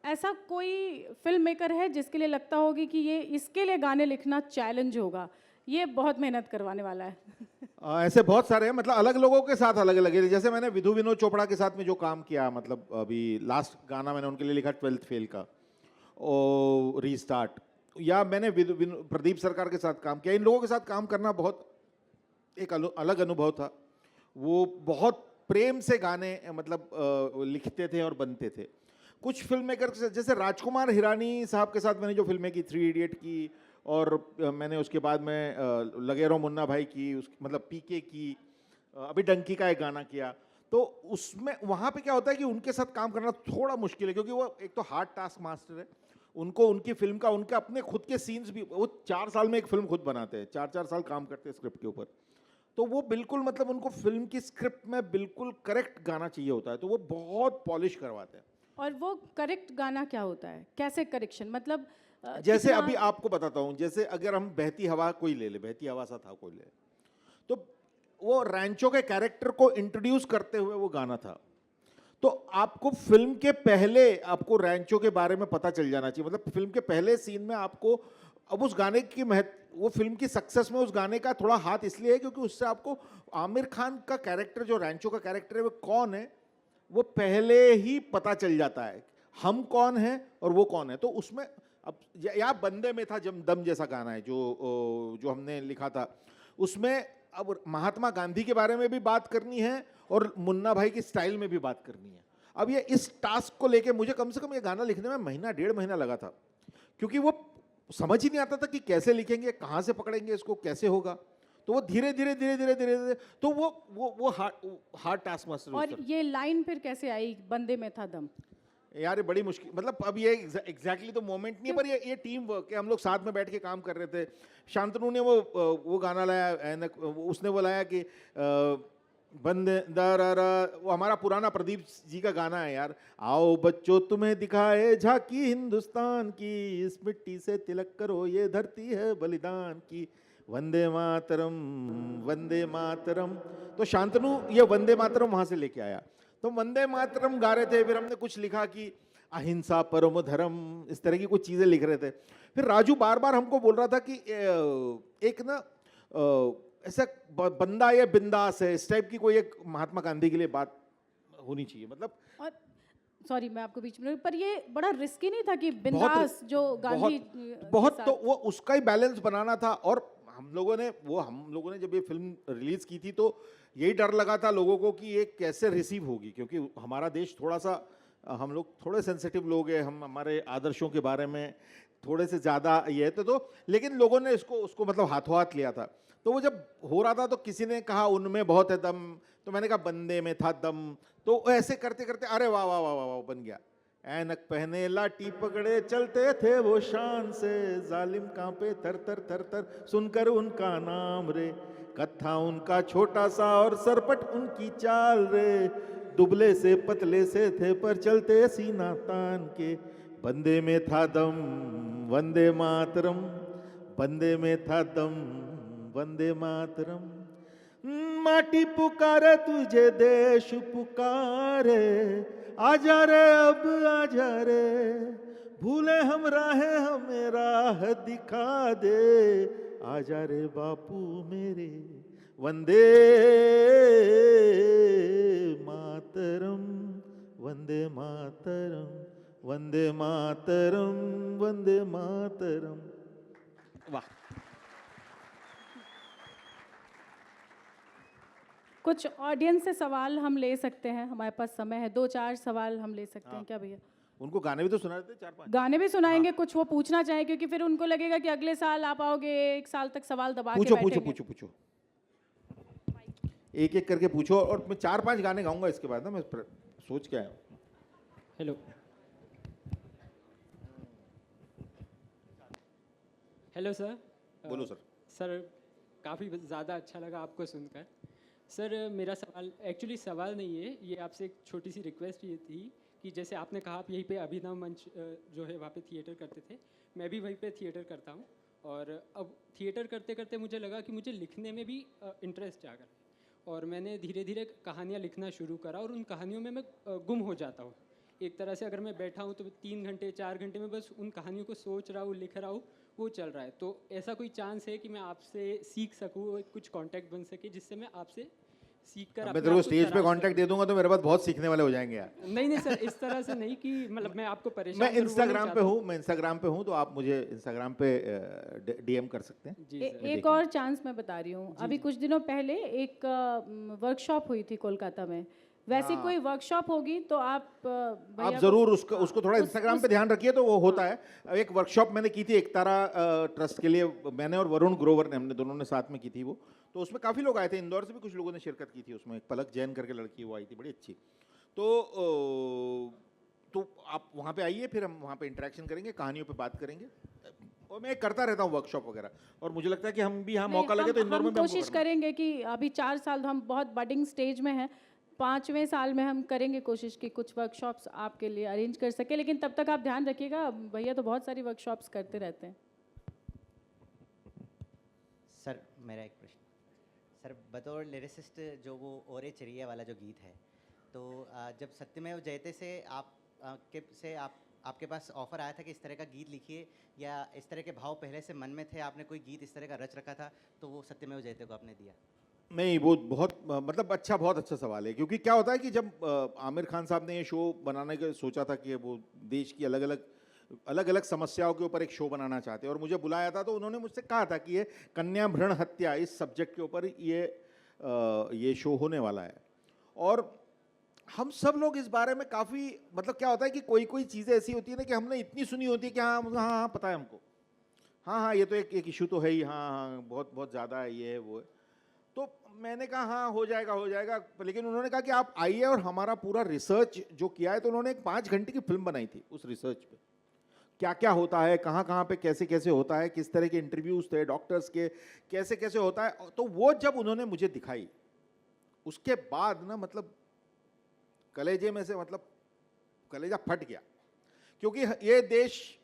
ऐसा कोई फिल्म मेकर है जिसके लिए लगता होगी कि ये इसके लिए गाने लिखना चैलेंज होगा, ये बहुत मेहनत करवाने वाला है? ऐसे बहुत सारे हैं, मतलब अलग लोगों के साथ अलग अलग है। जैसे मैंने विधु विनोद चोपड़ा के साथ में जो काम किया, मतलब अभी लास्ट गाना मैंने उनके लिए लिखा 12th फेल का ओ रीस्टार्ट, या मैंने प्रदीप सरकार के साथ काम किया। इन लोगों के साथ काम करना बहुत एक अलग अनुभव था। वो बहुत प्रेम से गाने मतलब लिखते थे और बनते थे। कुछ फिल्म मेकर जैसे राजकुमार हिरानी साहब के साथ मैंने जो फिल्में की, 3 इडियट की, और मैंने उसके बाद में लगे रहो मुन्ना भाई की, मतलब पीके की, अभी डंकी का एक गाना किया। तो उसमें वहाँ पे क्या होता है कि उनके साथ काम करना थोड़ा मुश्किल है, क्योंकि वो एक तो हार्ड टास्क मास्टर है। उनको उनकी फिल्म का, उनके अपने खुद के सीन्स भी, वो 4 साल में एक फिल्म खुद बनाते हैं, 4-4 साल काम करते हैं स्क्रिप्ट के ऊपर। तो वो बिल्कुल मतलब उनको फिल्म की स्क्रिप्ट में बिल्कुल करेक्ट गाना चाहिए होता है, तो वो बहुत पॉलिश करवाते हैं। और वो करेक्ट गाना क्या होता है, कैसे करेक्शन, मतलब जैसे अभी आपको बताता हूँ, जैसे अगर हम बहती हवा कोई ले ले, बहती हवा सा था कोई ले, तो वो रैंचो के कैरेक्टर को इंट्रोड्यूस करते हुए वो गाना था। तो आपको फिल्म के पहले आपको रैंचो के बारे में पता चल जाना चाहिए, मतलब फिल्म के पहले सीन में आपको, अब उस गाने की वो फिल्म की सक्सेस में उस गाने का थोड़ा हाथ इसलिए है क्योंकि उससे आपको आमिर खान का कैरेक्टर, जो रैंचो का कैरेक्टर है वो कौन है, वो पहले ही पता चल जाता है, हम कौन है और वो कौन है। तो उसमें अब या बंदे में था जब दम जैसा गाना है जो हमने लिखा था, उसमें अब महात्मा गांधी के बारे में भी बात करनी है और मुन्ना भाई की स्टाइल में भी बात करनी है। अब ये इस टास्क को लेके मुझे कम से कम ये गाना लिखने में महीना 1.5 महीना लगा था, क्योंकि वो समझ ही नहीं आता था कि कैसे लिखेंगे, कहाँ से पकड़ेंगे इसको, कैसे होगा। तो वो धीरे धीरे तो वो हार्ड टास्क मास्टर। और ये लाइन फिर कैसे आई, बंदे में था दम? यार ये बड़ी मुश्किल, मतलब अब ये एग्जैक्टली तो मोमेंट नहीं है, पर ये टीम वर्क है। हम लोग साथ में बैठ के काम कर रहे थे। शांतनु ने वो गाना लाया, उसने वो लाया कि बंदे दारा, वो हमारा पुराना प्रदीप जी का गाना है यार, आओ बच्चों तुम्हें दिखाए झांकी हिंदुस्तान की, इस मिट्टी से तिलक करो ये धरती है बलिदान की, वंदे मातरम वंदे मातरम। तो शांतनु ये वंदे मातरम वहां से लेके आया, तो वंदे मातरम गा रहे थे। फिर हमने कुछ लिखा कि अहिंसा परम धर्म, इस तरह की कुछ चीजें लिख रहे थे। फिर राजू बार बार हमको बोल रहा था कि एक ना ऐसा बंदा या बिंदास है, इस टाइप की कोई एक महात्मा गांधी के लिए बात होनी चाहिए, मतलब। और सॉरी मैं आपको बीच में, पर ये बड़ा रिस्की नहीं था कि बिंदास जो गांधी बहुत तो वो उसका ही बैलेंस बनाना था। और हम लोगों ने जब ये फिल्म रिलीज की थी तो यही डर लगा था लोगों को कि ये कैसे रिसीव होगी, क्योंकि हमारा देश थोड़ा सा, हम लोग थोड़े सेंसिटिव लोग हैं, हम हमारे आदर्शों के बारे में थोड़े से ज़्यादा ये है। तो लेकिन लोगों ने उसको मतलब हाथों हाथ लिया था। तो वो जब हो रहा था तो किसी ने कहा उनमें बहुत है दम, तो मैंने कहा बंदे में था दम। तो ऐसे करते करते अरे वाह वाह वाह वाह बन गया। ऐनक पहने लाठी पकड़े चलते थे वो शान से, जालिम कांपे थर थर थर थर सुनकर उनका नाम रे, कत्था उनका छोटा सा और सरपट उनकी चाल रे, दुबले से पतले से थे पर चलते सीना तान के, बंदे में था दम वंदे मातरम, बंदे में था दम वंदे मातरम। माटी पुकारे तुझे देश पुकारे, आजा रे अब आजा रे, भूले हम राहें हमें राह दिखा दे, आजा रे बापू मेरे, वंदे मातरम, वंदे मातरम, वंदे मातरम, वंदे मातरम। वाह। कुछ ऑडियंस से सवाल हम ले सकते हैं, हमारे पास समय है, 2-4 सवाल हम ले सकते हैं क्या भैया? उनको गाने भी तो सुना देते 4-5 गाने भी सुनाएंगे, कुछ वो पूछना चाहें, क्योंकि फिर उनको लगेगा कि अगले साल आप आओगे, 1 साल तक सवाल दबा के पूछो बैठेंगे। पूछो पूछो पूछो, एक एक करके पूछो, और मैं 4-5 गाने गाऊंगा इसके बाद ना, मैं सोच के आया हूँ। Hello hello sir. बोलो सर। सर काफ़ी ज़्यादा अच्छा लगा आपको सुनकर। सर मेरा सवाल एक्चुअली सवाल नहीं है, ये आपसे एक छोटी सी रिक्वेस्ट ये थी कि जैसे आपने कहा आप यहीं पे अभिनव मंच जो है वहाँ पे थिएटर करते थे, मैं भी वहीं पे थिएटर करता हूँ, और अब थिएटर करते करते मुझे लगा कि मुझे लिखने में भी इंटरेस्ट जागा, और मैंने धीरे धीरे कहानियाँ लिखना शुरू करा, और उन कहानियों में मैं गुम हो जाता हूँ। एक तरह से अगर मैं बैठा हूँ तो 3 घंटे 4 घंटे में बस उन कहानियों को सोच रहा हूँ, लिख रहा हूँ, वो चल रहा है। तो ऐसा कोई चांस है कि मैं आपसे सीख सकूँ, कुछ कांटेक्ट बन सके जिससे मैं आपसे सीख कर मैं तेरे को स्टेज पे कांटेक्ट दे दूंगा तो मेरे पास बहुत सीखने वाले हो जाएंगे यार। नहीं नहीं सर, इस तरह से नहीं कि मतलब मैं आपको परेशान मैं करूं, वो नहीं इंस्टाग्राम पे चाहता। हूँ, मैं इंस्टाग्राम पे हूँ, तो आप मुझे इंस्टाग्राम पे डीएम कर सकते हैं। जी सर। एक और चांस मैं बता रही हूँ, अभी कुछ दिनों पहले एक वर्कशॉप हुई थी कोलकाता में, वैसी कोई वर्कशॉप होगी तो आप भैया आप को- जरूर उसको हाँ, उसको थोड़ा इंस्टाग्राम पे ध्यान रखिए, तो वो होता है। एक वर्कशॉप मैंने की थी एकतारा ट्रस्ट के लिए, मैंने और वरुण ग्रोवर ने, हमने दोनों ने साथ में की थी वो, तो उसमें काफ़ी लोग आए थे, इंदौर से भी कुछ लोगों ने शिरकत की थी उसमें, एक पलक जैन करके लड़की वो आई थी, बड़ी अच्छी। तो आप वहाँ पे आइए, फिर हम वहाँ पे इंटरेक्शन करेंगे, कहानियों पे बात करेंगे, और मैं करता रहता हूँ वर्कशॉप वगैरह, और मुझे लगता है कि हम भी यहाँ नहीं, मौका लगे तो इंदौर में हम भी हमको कोशिश करना है। करेंगे कि अभी 4 साल हम बहुत बडिंग स्टेज में हैं, 5वें साल में हम करेंगे कोशिश कि कुछ वर्कशॉप्स आपके लिए अरेंज कर सके, लेकिन तब तक आप ध्यान रखिएगा, भैया तो बहुत सारी वर्कशॉप्स करते रहते हैं। सर मेरा एक प्रश्न सर, बतौर लिरिसिस्ट जो वो ओरे चिड़िया वाला जो गीत है, तो जब सत्यमेव जयते से आपके पास ऑफर आया था कि इस तरह का गीत लिखिए, या इस तरह के भाव पहले से मन में थे, आपने कोई गीत इस तरह का रच रखा था तो वो सत्यमेव जयते को आपने दिया? नहीं, वो बहुत मतलब बहुत अच्छा सवाल है, क्योंकि क्या होता है कि जब आमिर खान साहब ने ये शो बनाने का सोचा था कि वो देश की अलग अलग समस्याओं के ऊपर एक शो बनाना चाहते हैं, और मुझे बुलाया था, तो उन्होंने मुझसे कहा था कि ये कन्या भ्रूण हत्या, इस सब्जेक्ट के ऊपर ये शो होने वाला है। और हम सब लोग इस बारे में काफ़ी, मतलब क्या होता है कि कोई कोई चीज़ें ऐसी होती है ना कि हमने इतनी सुनी होती है कि हाँ हाँ हाँ पता है हमको, हाँ हाँ ये तो एक इशू तो है ही, हाँ हाँ बहुत बहुत ज़्यादा है, ये है वो है। तो मैंने कहा हाँ हो जाएगा, लेकिन उन्होंने कहा कि आप आइए, और हमारा पूरा रिसर्च जो किया है, तो उन्होंने एक 5 घंटे की फिल्म बनाई थी उस रिसर्च पे, क्या क्या होता है, कहाँ कहाँ पे कैसे कैसे होता है, किस तरह के इंटरव्यूज थे डॉक्टर्स के, कैसे कैसे होता है। तो वो जब उन्होंने मुझे दिखाई, उसके बाद ना मतलब कलेजे में से मतलब कलेजा फट गया, क्योंकि ये देश,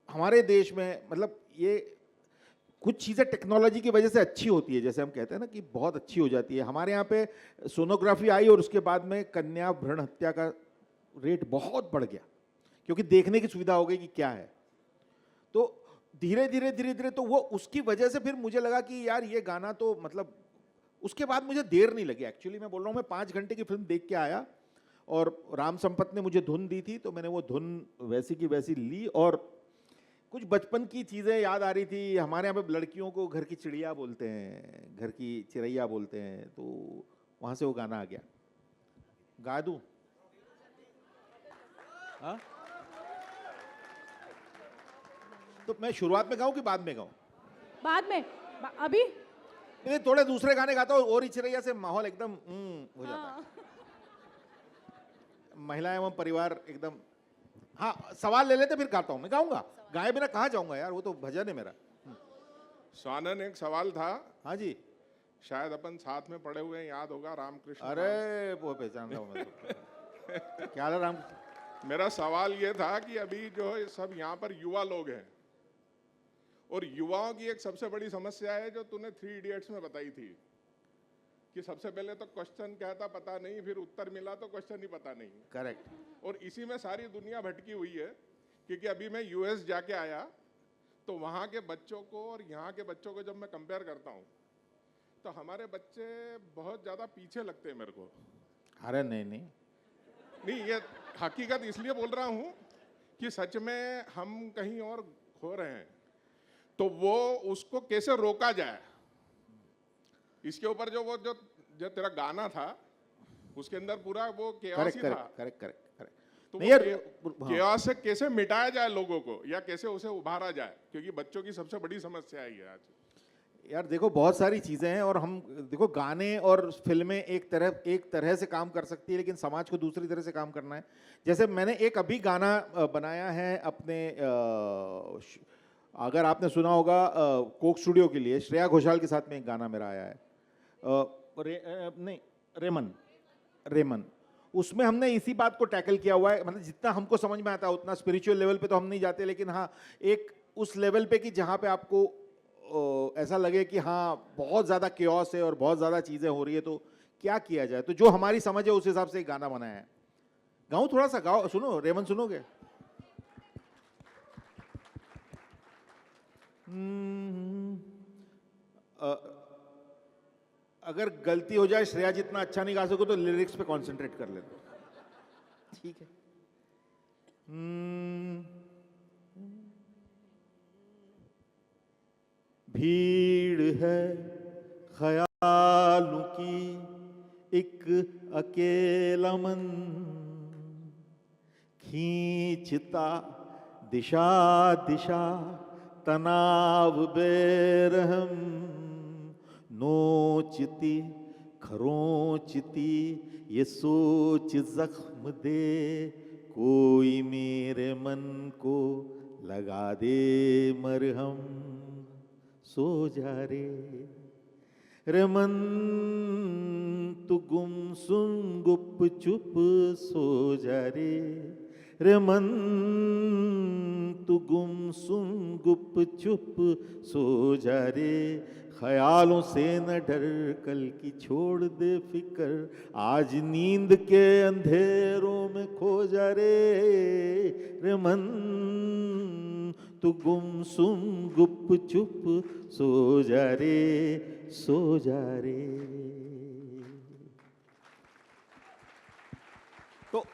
हमारे देश में मतलब ये कुछ चीज़ें टेक्नोलॉजी की वजह से अच्छी होती है, जैसे हम कहते हैं ना कि बहुत अच्छी हो जाती है। हमारे यहाँ पे सोनोग्राफी आई, और उसके बाद में कन्या भ्रूण हत्या का रेट बहुत बढ़ गया, क्योंकि देखने की सुविधा हो गई कि क्या है। तो धीरे धीरे तो वो उसकी वजह से फिर मुझे लगा कि यार ये गाना तो मतलब, उसके बाद मुझे देर नहीं लगी। एक्चुअली मैं बोल रहा हूँ, मैं 5 घंटे की फिल्म देख के आया, और राम संपत ने मुझे धुन दी थी, तो मैंने वो धुन वैसी की वैसी ली, और कुछ बचपन की चीज़ें याद आ रही थी। हमारे यहाँ पे लड़कियों को घर की चिड़िया बोलते हैं, घर की चिड़ैया बोलते हैं, तो वहाँ से वो गाना आ गया। गा दूँ? हाँ, तो मैं शुरुआत में गाऊँ कि बाद में गाऊँ? बाद में, अभी नहीं, थोड़े दूसरे गाने गाता हूँ, और चिड़ैया से माहौल एकदम हो जाता है, महिला एवं परिवार एकदम। हाँ, सवाल ले लेते फिर गाता हूँ, मैं गाऊंगा, गाए बिना कहाँ जाऊंगा यार, वो तो भजन है मेरा। स्वानन, एक सवाल था। हाँ जी। शायद अपन साथ में पढ़े हुए हैं, याद होगा, रामकृष्ण। अरे वो पहचान रहा हूँ मैं तो। क्या हाल है राम? मेरा सवाल ये था कि अभी जो है सब यहाँ पर युवा लोग हैं, और युवाओं की एक सबसे बड़ी समस्या है जो तूने 3 इडियट्स में बताई थी, कि सबसे पहले तो क्वेश्चन क्या था पता नहीं, फिर उत्तर मिला तो क्वेश्चन ही पता नहीं। करेक्ट। और इसी में सारी दुनिया भटकी हुई है, क्योंकि अभी मैं यूएस जाके आया तो वहाँ के बच्चों को और यहाँ के बच्चों को जब मैं कंपेयर करता हूँ तो हमारे बच्चे बहुत ज़्यादा पीछे लगते हैं मेरे को। अरे नहीं नहीं, नहीं, ये हकीकत इसलिए बोल रहा हूँ कि सच में हम कहीं और खो रहे हैं, तो वो उसको कैसे रोका जाए, इसके ऊपर जो तेरा गाना था उसके अंदर पूरा वो केओस करेक्ट ही करेक्ट था। Correct correct correct. तो नहीं यार, हाँ। केओस से कैसे मिटाया जाए लोगों को, या कैसे उसे उभारा जाए, क्योंकि बच्चों की सबसे बड़ी समस्या है आज। यार देखो, बहुत सारी चीज़ें हैं, और हम देखो गाने और फिल्में एक तरह से काम कर सकती है, लेकिन समाज को दूसरी तरह से काम करना है। जैसे मैंने एक अभी गाना बनाया है अपने अगर आपने सुना होगा कोक स्टूडियो के लिए, श्रेया घोषाल के साथ में एक गाना मेरा आया है, नहीं रेमन। उसमें हमने इसी बात को टैकल किया हुआ है, मतलब जितना हमको समझ में आता है उतना स्पिरिचुअल लेवल पे तो हम नहीं जाते, लेकिन हाँ एक उस लेवल पे कि जहाँ पे आपको ऐसा लगे कि हाँ बहुत ज़्यादा क्योस है और बहुत ज़्यादा चीज़ें हो रही है, तो क्या किया जाए। तो जो हमारी समझ है उस हिसाब से एक गाना बनाया है। गाऊं थोड़ा सा, गाओ, सुनो रेमन, सुनोगे? अगर गलती हो जाए, श्रेया जितना अच्छा नहीं गा सको तो लिरिक्स पे कंसंट्रेट कर लेते, ठीक है? भीड़ है ख्यालों की एक अकेला मन, खींचता दिशा दिशा तनाव बेरहम, नोचती खरोंचती ये सोच जख्म दे, कोई मेरे मन को लगा दे मरहम, सो जा रे मन तू गुमसुम गुप चुप, सो जा रे मन तू गुमसुम गुप चुप, सो जा रे, ख्यालों से न डर कल की छोड़ दे फिकर, आज नींद के अंधेरों में खो जा रे मन तू गुमसुम गुप चुप, सो जा रे। तो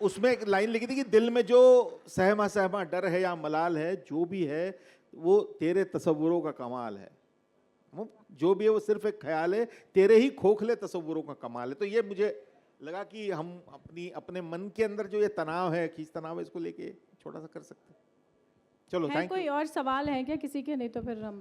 उसमें एक लाइन लिखी थी कि दिल में जो सहमा सहमा डर है या मलाल है, जो भी है वो तेरे तसव्वुरों का कमाल है, वो जो भी है वो सिर्फ एक ख्याल है, तेरे ही खोखले तसव्वुरों का कमाल है। तो ये मुझे लगा कि हम अपने मन के अंदर जो ये तनाव है, खींच तनाव है, इसको लेके छोटा सा कर सकते हैं। चलो, है थैंक कोई यू। और सवाल है क्या किसी के? नहीं तो फिर हम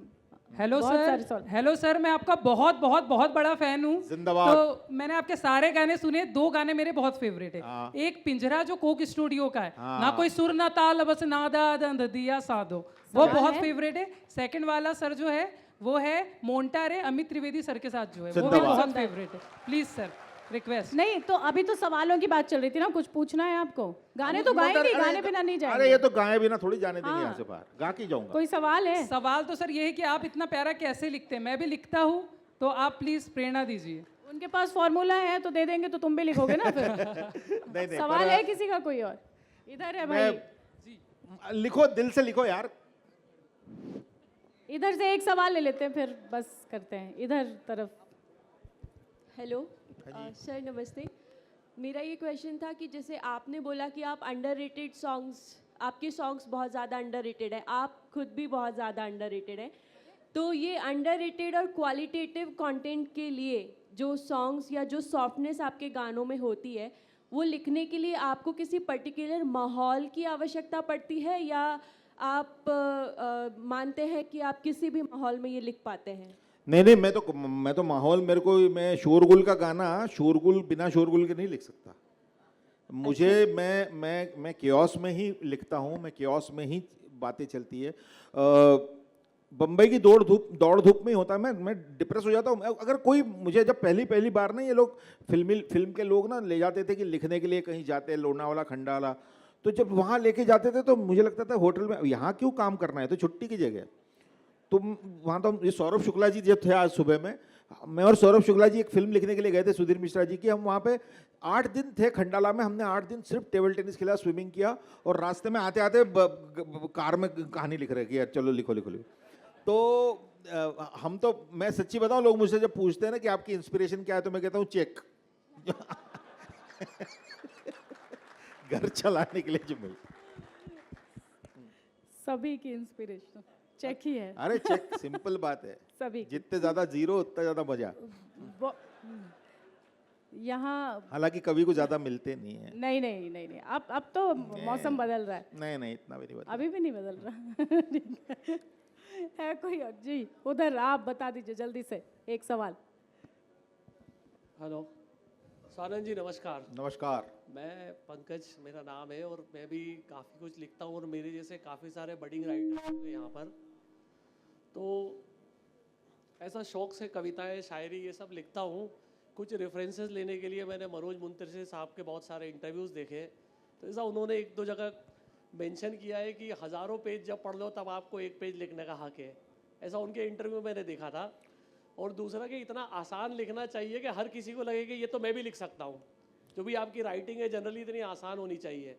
हेलो बहुत सारे सर, सवाल। हेलो सर, मैं आपका बहुत बहुत बहुत बड़ा फैन हूँ। जिंदाबाद। तो मैंने आपके सारे गाने सुने, 2 गाने मेरे बहुत फेवरेट है। हाँ। एक पिंजरा जो कोक स्टूडियो का है, हाँ। ना कोई सुर ना ताल बस नादा दंद दिया साधो, वो सवाल बहुत है? फेवरेट है। सेकंड वाला सर जो है वो है मोंटा रे अमित त्रिवेदी सर के साथ जो है, वो भी जिंदाबाद। बहुत फेवरेट है। Please sir, request. नहीं तो अभी तो सवालों की बात चल रही थी ना, कुछ पूछना है आपको? गाने तो गाएंगे, गाने बिना नहीं अरे जाएंगे। ये तो गाए बिना थोड़ी जाने देंगे हाँ। यहाँ से बाहर, गा के जाऊंगा। कोई सवाल है? सवाल तो सर ये है कि आप इतना प्यारा कैसे लिखते हैं? मैं भी लिखता हूँ, तो आप प्लीज प्रेरणा दीजिए। उनके पास फॉर्मूला है तो दे देंगे, तो तुम भी लिखोगे ना फिर। नहीं सवाल है किसी का कोई और? इधर है भाई, लिखो, दिल से लिखो यार। इधर से एक सवाल ले लेते हैं, फिर बस करते हैं इधर तरफ। हेलो सर, नमस्ते। मेरा ये क्वेश्चन था कि जैसे आपने बोला कि आप अंडररेटेड सॉन्ग्स, आपके सॉन्ग्स बहुत ज़्यादा अंडररेटेड है, आप खुद भी बहुत ज़्यादा अंडररेटेड है, तो ये अंडररेटेड और क्वालिटेटिव कंटेंट के लिए जो सॉन्ग्स या जो सॉफ्टनेस आपके गानों में होती है, वो लिखने के लिए आपको किसी पर्टिकुलर माहौल की आवश्यकता पड़ती है, या आप मानते हैं कि आप किसी भी माहौल में ये लिख पाते हैं? नहीं, मैं तो माहौल, मेरे को, मैं शोरगुल का गाना शोरगुल, बिना शोरगुल के नहीं लिख सकता। मुझे मैं केओस में ही लिखता हूँ, मैं केओस में ही बातें चलती है। बम्बई की दौड़ धूप में ही होता है, मैं डिप्रेस हो जाता हूँ। अगर कोई मुझे, जब पहली बार ना ये लोग फिल्म के लोग ना ले जाते थे कि लिखने के लिए कहीं जाते हैं, लोनावाला खंडाला, तो जब वहाँ लेके जाते थे तो मुझे लगता था होटल में यहाँ क्यों काम करना है, तो छुट्टी की जगह। तो वहाँ तो ये सौरभ शुक्ला जी जो थे आज सुबह में, मैं और सौरभ शुक्ला जी एक फिल्म लिखने के लिए गए थे सुधीर मिश्रा जी की। हम वहाँ पे 8 दिन थे खंडाला में। हमने 8 दिन सिर्फ टेबल टेनिस खेला, स्विमिंग किया, और रास्ते में आते आते कार में कहानी लिख रहे कि यार चलो लिखो लिखो लिखो। तो हम तो, मैं सच्ची बताऊं, लोग मुझसे जब पूछते हैं ना कि आपकी इंस्पिरेशन क्या है, तो मैं कहता हूँ चेक। घर चलाने के लिए जो मिल, सभी की इंस्पिरेशन चेक ही है। अरे चेक सिंपल बात है, सभी की। जितने ज्यादा जीरो उतना ज्यादा मजा। वो- यहाँ हालांकि कभी को ज्यादा मिलते नहीं है। नहीं नहीं नहीं नहीं, अब तो मौसम बदल रहा है। नहीं नहीं, इतना भी नहीं बता। अभी भी नहीं बदल रहा। है कोई और? जी उधर आप बता दीजिए जल्दी से एक सवाल। हेलो स्वानंद जी, नमस्कार। नमस्कार। मैं पंकज मेरा नाम है, और मैं भी काफ़ी कुछ लिखता हूँ, और मेरे जैसे काफ़ी सारे बडिंग राइटर्स हैं यहाँ पर। तो ऐसा शौक से कविताएं, शायरी ये सब लिखता हूँ। कुछ रेफरेंसेस लेने के लिए मैंने मनोज मुंतशिर साहब के बहुत सारे इंटरव्यूज़ देखे, तो ऐसा उन्होंने एक दो जगह मेंशन किया है कि हज़ारों पेज जब पढ़ लो तब आपको एक पेज लिखने का हक है। ऐसा उनके इंटरव्यू में मैंने देखा था। और दूसरा कि इतना आसान लिखना चाहिए कि हर किसी को लगे कि ये तो मैं भी लिख सकता हूँ। जो भी आपकी राइटिंग है जनरली इतनी आसान होनी चाहिए।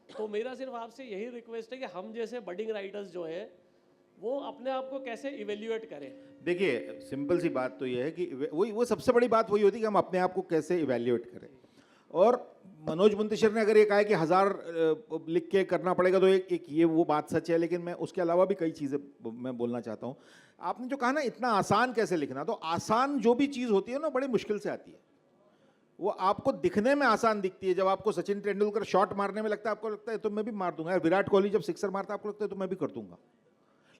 तो मेरा सिर्फ आपसे यही रिक्वेस्ट है कि हम जैसे बडिंग राइटर्स जो है वो अपने आप को कैसे इवेल्युएट करें। देखिए सिंपल सी बात तो ये है कि वही, वो सबसे बड़ी बात वही होती है कि हम अपने आप को कैसे इवेल्युएट करें। और मनोज मुंतशिर ने अगर ये कहा है कि 1000 लिख के करना पड़ेगा, तो एक ये वो बात सच है, लेकिन मैं उसके अलावा भी कई चीज़ें मैं बोलना चाहता हूँ। आपने जो कहा ना इतना आसान कैसे लिखना, तो आसान जो भी चीज़ होती है ना बड़ी मुश्किल से आती है। वो आपको दिखने में आसान दिखती है। जब आपको सचिन तेंदुलकर शॉट मारने में लगता है, आपको लगता है तो मैं भी मार दूंगा। विराट कोहली जब सिक्सर मारता है, आपको लगता है तो मैं भी कर दूंगा।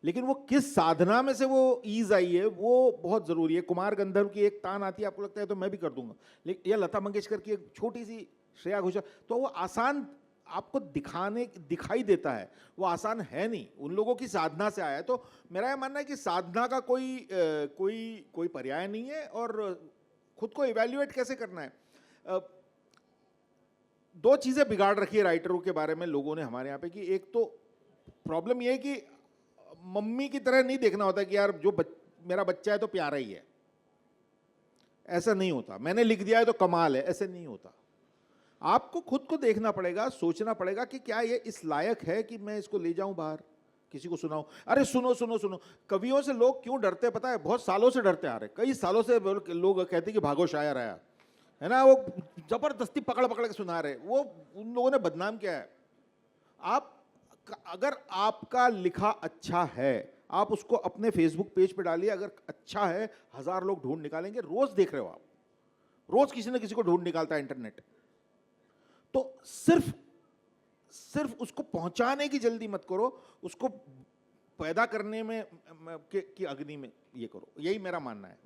लेकिन वो किस साधना में से वो ईज आई है, वो बहुत जरूरी है। कुमार गंधर्व की एक तान आती है, आपको लगता है तो मैं भी कर दूंगा। लेकिन या लता मंगेशकर की एक छोटी सी, श्रेया घोषाल, तो वो आसान आपको दिखाई देता है, वो आसान है नहीं। उन लोगों की साधना से आया है। तो मेरा ये मानना है कि साधना का कोई पर्याय नहीं है। और खुद को इवैल्यूएट कैसे करना है, दो चीजें बिगाड़ रखी है राइटरों के बारे में लोगों ने हमारे यहाँ पे। कि एक तो प्रॉब्लम ये है कि मम्मी की तरह नहीं देखना होता कि यार जो मेरा बच्चा है तो प्यारा ही है। ऐसा नहीं होता। मैंने लिख दिया है तो कमाल है, ऐसे नहीं होता। आपको खुद को देखना पड़ेगा, सोचना पड़ेगा कि क्या ये इस लायक है कि मैं इसको ले जाऊं बाहर, किसी को सुनाऊं। अरे सुनो सुनो सुनो, कवियों से लोग क्यों डरते पता है? बहुत सालों से डरते आ रहे, कई सालों से लोग कहते कि भागो शायर आया है ना, वो जबरदस्ती पकड़ पकड़ के सुना रहे। वो उन लोगों ने बदनाम किया है। अगर आपका लिखा अच्छा है, आप उसको अपने फेसबुक पेज पे डालिए। अगर अच्छा है, 1000 लोग ढूंढ निकालेंगे। रोज देख रहे हो आप, रोज किसी न किसी को ढूंढ निकालता है इंटरनेट। तो सिर्फ उसको पहुंचाने की जल्दी मत करो, उसको पैदा करने में की अग्नि में ये करो। यही मेरा मानना है।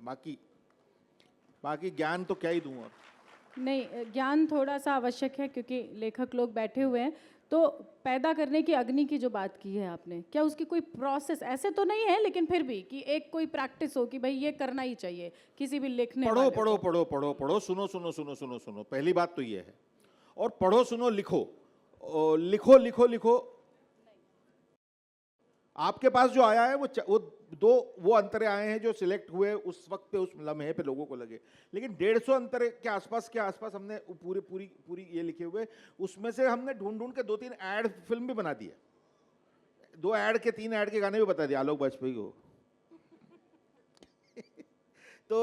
बाकी ज्ञान तो क्या ही दूं। और नहीं, ज्ञान थोड़ा सा आवश्यक है क्योंकि लेखक लोग बैठे हुए हैं। तो पैदा करने की अग्नि की जो बात की है आपने, क्या उसकी कोई प्रोसेस ऐसे तो नहीं है, लेकिन फिर भी कि एक कोई प्रैक्टिस हो कि भाई ये करना ही चाहिए किसी भी लिखने पढ़ो वाले पढ़ो को? पढ़ो पढ़ो पढ़ो, सुनो सुनो सुनो सुनो सुनो, पहली बात तो ये है। और पढ़ो, सुनो, लिखो, लिखो लिखो लिखो। आपके पास जो आया है वो अंतरे आए हैं जो सिलेक्ट हुए उस वक्त पे, उस लम्हे पे लोगों को लगे। लेकिन 150 अंतरे के आसपास हमने पूरी ये लिखे हुए, उसमें से हमने ढूंढ के 2-3 ऐड फिल्म भी बना दी है। 2 ऐड के 3 ऐड के गाने भी बता दिए आलोक बाजपेयी को। तो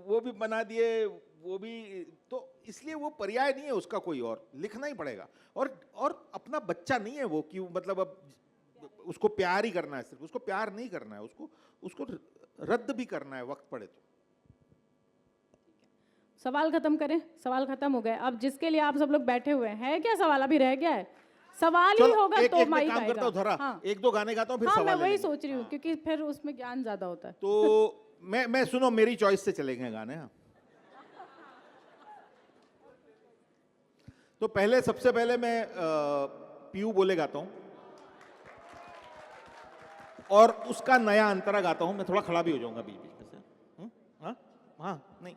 वो भी बना दिए, वो भी। तो इसलिए वो पर्याय नहीं है उसका कोई, और लिखना ही पड़ेगा। और अपना बच्चा नहीं है वो कि मतलब अब उसको प्यार ही करना है। सिर्फ उसको प्यार नहीं करना है, उसको रद्द भी करना है वक्त पड़े तो। सवाल खत्म करें? सवाल खत्म हो गए। अब जिसके लिए आप सब लोग बैठे हुए हैं, क्या सवाल अभी रह गया है? सवाल ही होगा तो माइक काम करता हूं आएगा। धरा, हाँ। 1-2 गाने गाता हूं, फिर हाँ, सवाल मैं ले वही लेंगे। सोच रही हूँ क्योंकि फिर उसमें ज्ञान ज्यादा होता है। तो मैं सुनो, मेरी चॉइस से चलेंगे गाने। हाँ, तो सबसे पहले मैं पीयू बोले गाता हूं, और उसका नया अंतरा गाता हूं। मैं थोड़ा खड़ा भी हो जाऊंगा बीच बीच में से। हाँ नहीं,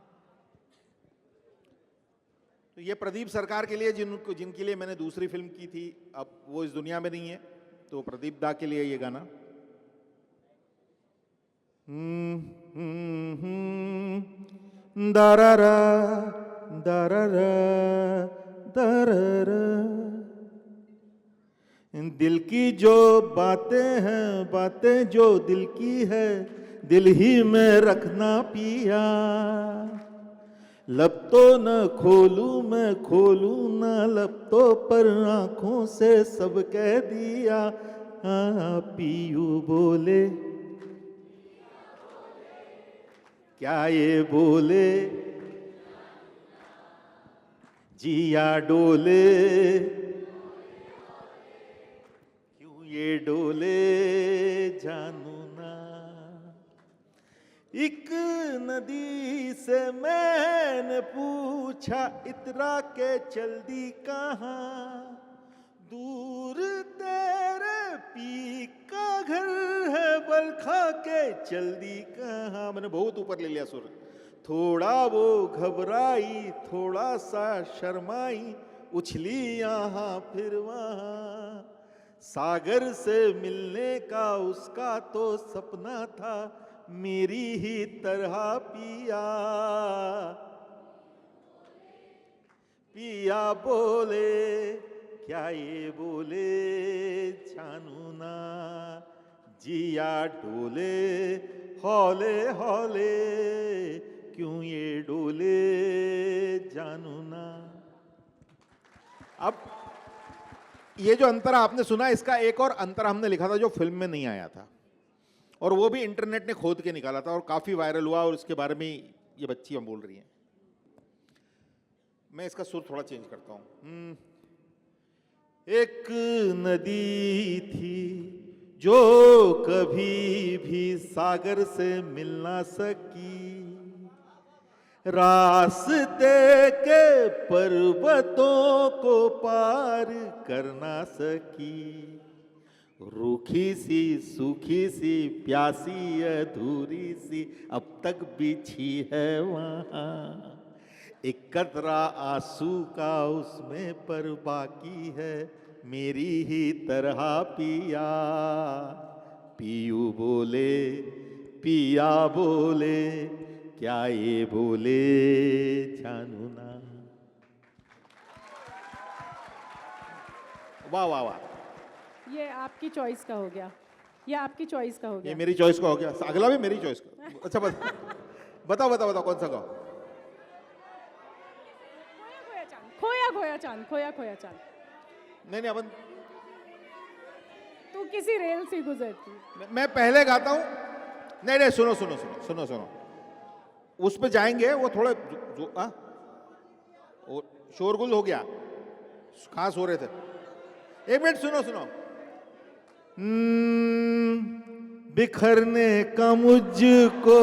तो ये प्रदीप सरकार के लिए, जिनके लिए मैंने दूसरी फिल्म की थी, अब वो इस दुनिया में नहीं है, तो प्रदीप दा के लिए ये गाना। दररा दररा दररा। दिल की जो बातें हैं, बातें जो दिल की है, दिल ही में रखना पिया। लब तो न खोलूं मैं, खोलूं ना लब तो, पर आंखों से सब कह दिया। पीयू बोले, क्या ये बोले, जिया डोले, क्यों ये डोले जानू ना। एक नदी से मैंने पूछा, इतरा के चल दी कहाँ। दूर तेरे पी का घर है, बल खा के चल दी कहाँ। मैंने बहुत ऊपर ले लिया सुर। थोड़ा वो घबराई, थोड़ा सा शर्माई, उछली यहाँ फिर वहाँ। सागर से मिलने का उसका तो सपना था, मेरी ही तरह पिया। पिया बोले, क्या ये बोले जानू ना। जिया डोले, हौले हौले, क्यों ये डोले जानू ना। अब ये जो अंतरा आपने सुना, इसका एक और अंतरा हमने लिखा था जो फिल्म में नहीं आया था, और वो भी इंटरनेट ने खोद के निकाला था और काफी वायरल हुआ, और उसके बारे में ये बच्चियां बोल रही हैं। मैं इसका सुर थोड़ा चेंज करता हूं। एक नदी थी जो कभी भी सागर से मिल ना सकी, रास्ते के पर्वतों को पार कर ना सकी। रूखी सी, सूखी सी, प्यासी अधूरी सी, अब तक बिछी है वहाँ। एक कतरा आंसू का उसमें पर बाकी है, मेरी ही तरह पिया। पीयू बोले, पिया बोले, क्या ये बोले जानू ना। वाह वाह वाह। ये आपकी चॉइस का हो गया, ये आपकी चॉइस का हो ये गया। मेरी चॉइस का हो गया, अगला भी मेरी चॉइस का। अच्छा बताओ बताओ बताओ कौन सा गाओ। खोया खोया चांद, खोया खोया चांद। नहीं नहीं, अपन तू किसी रेल से गुजरती। मैं पहले गाता हूं। नहीं नहीं, सुनो सुनो सुनो सुनो सुनो, उस पे जाएंगे, वो थोड़ा वो शोरगुल हो गया, कहाँ सो रहे थे। एक मिनट सुनो सुनो। बिखरने का मुझको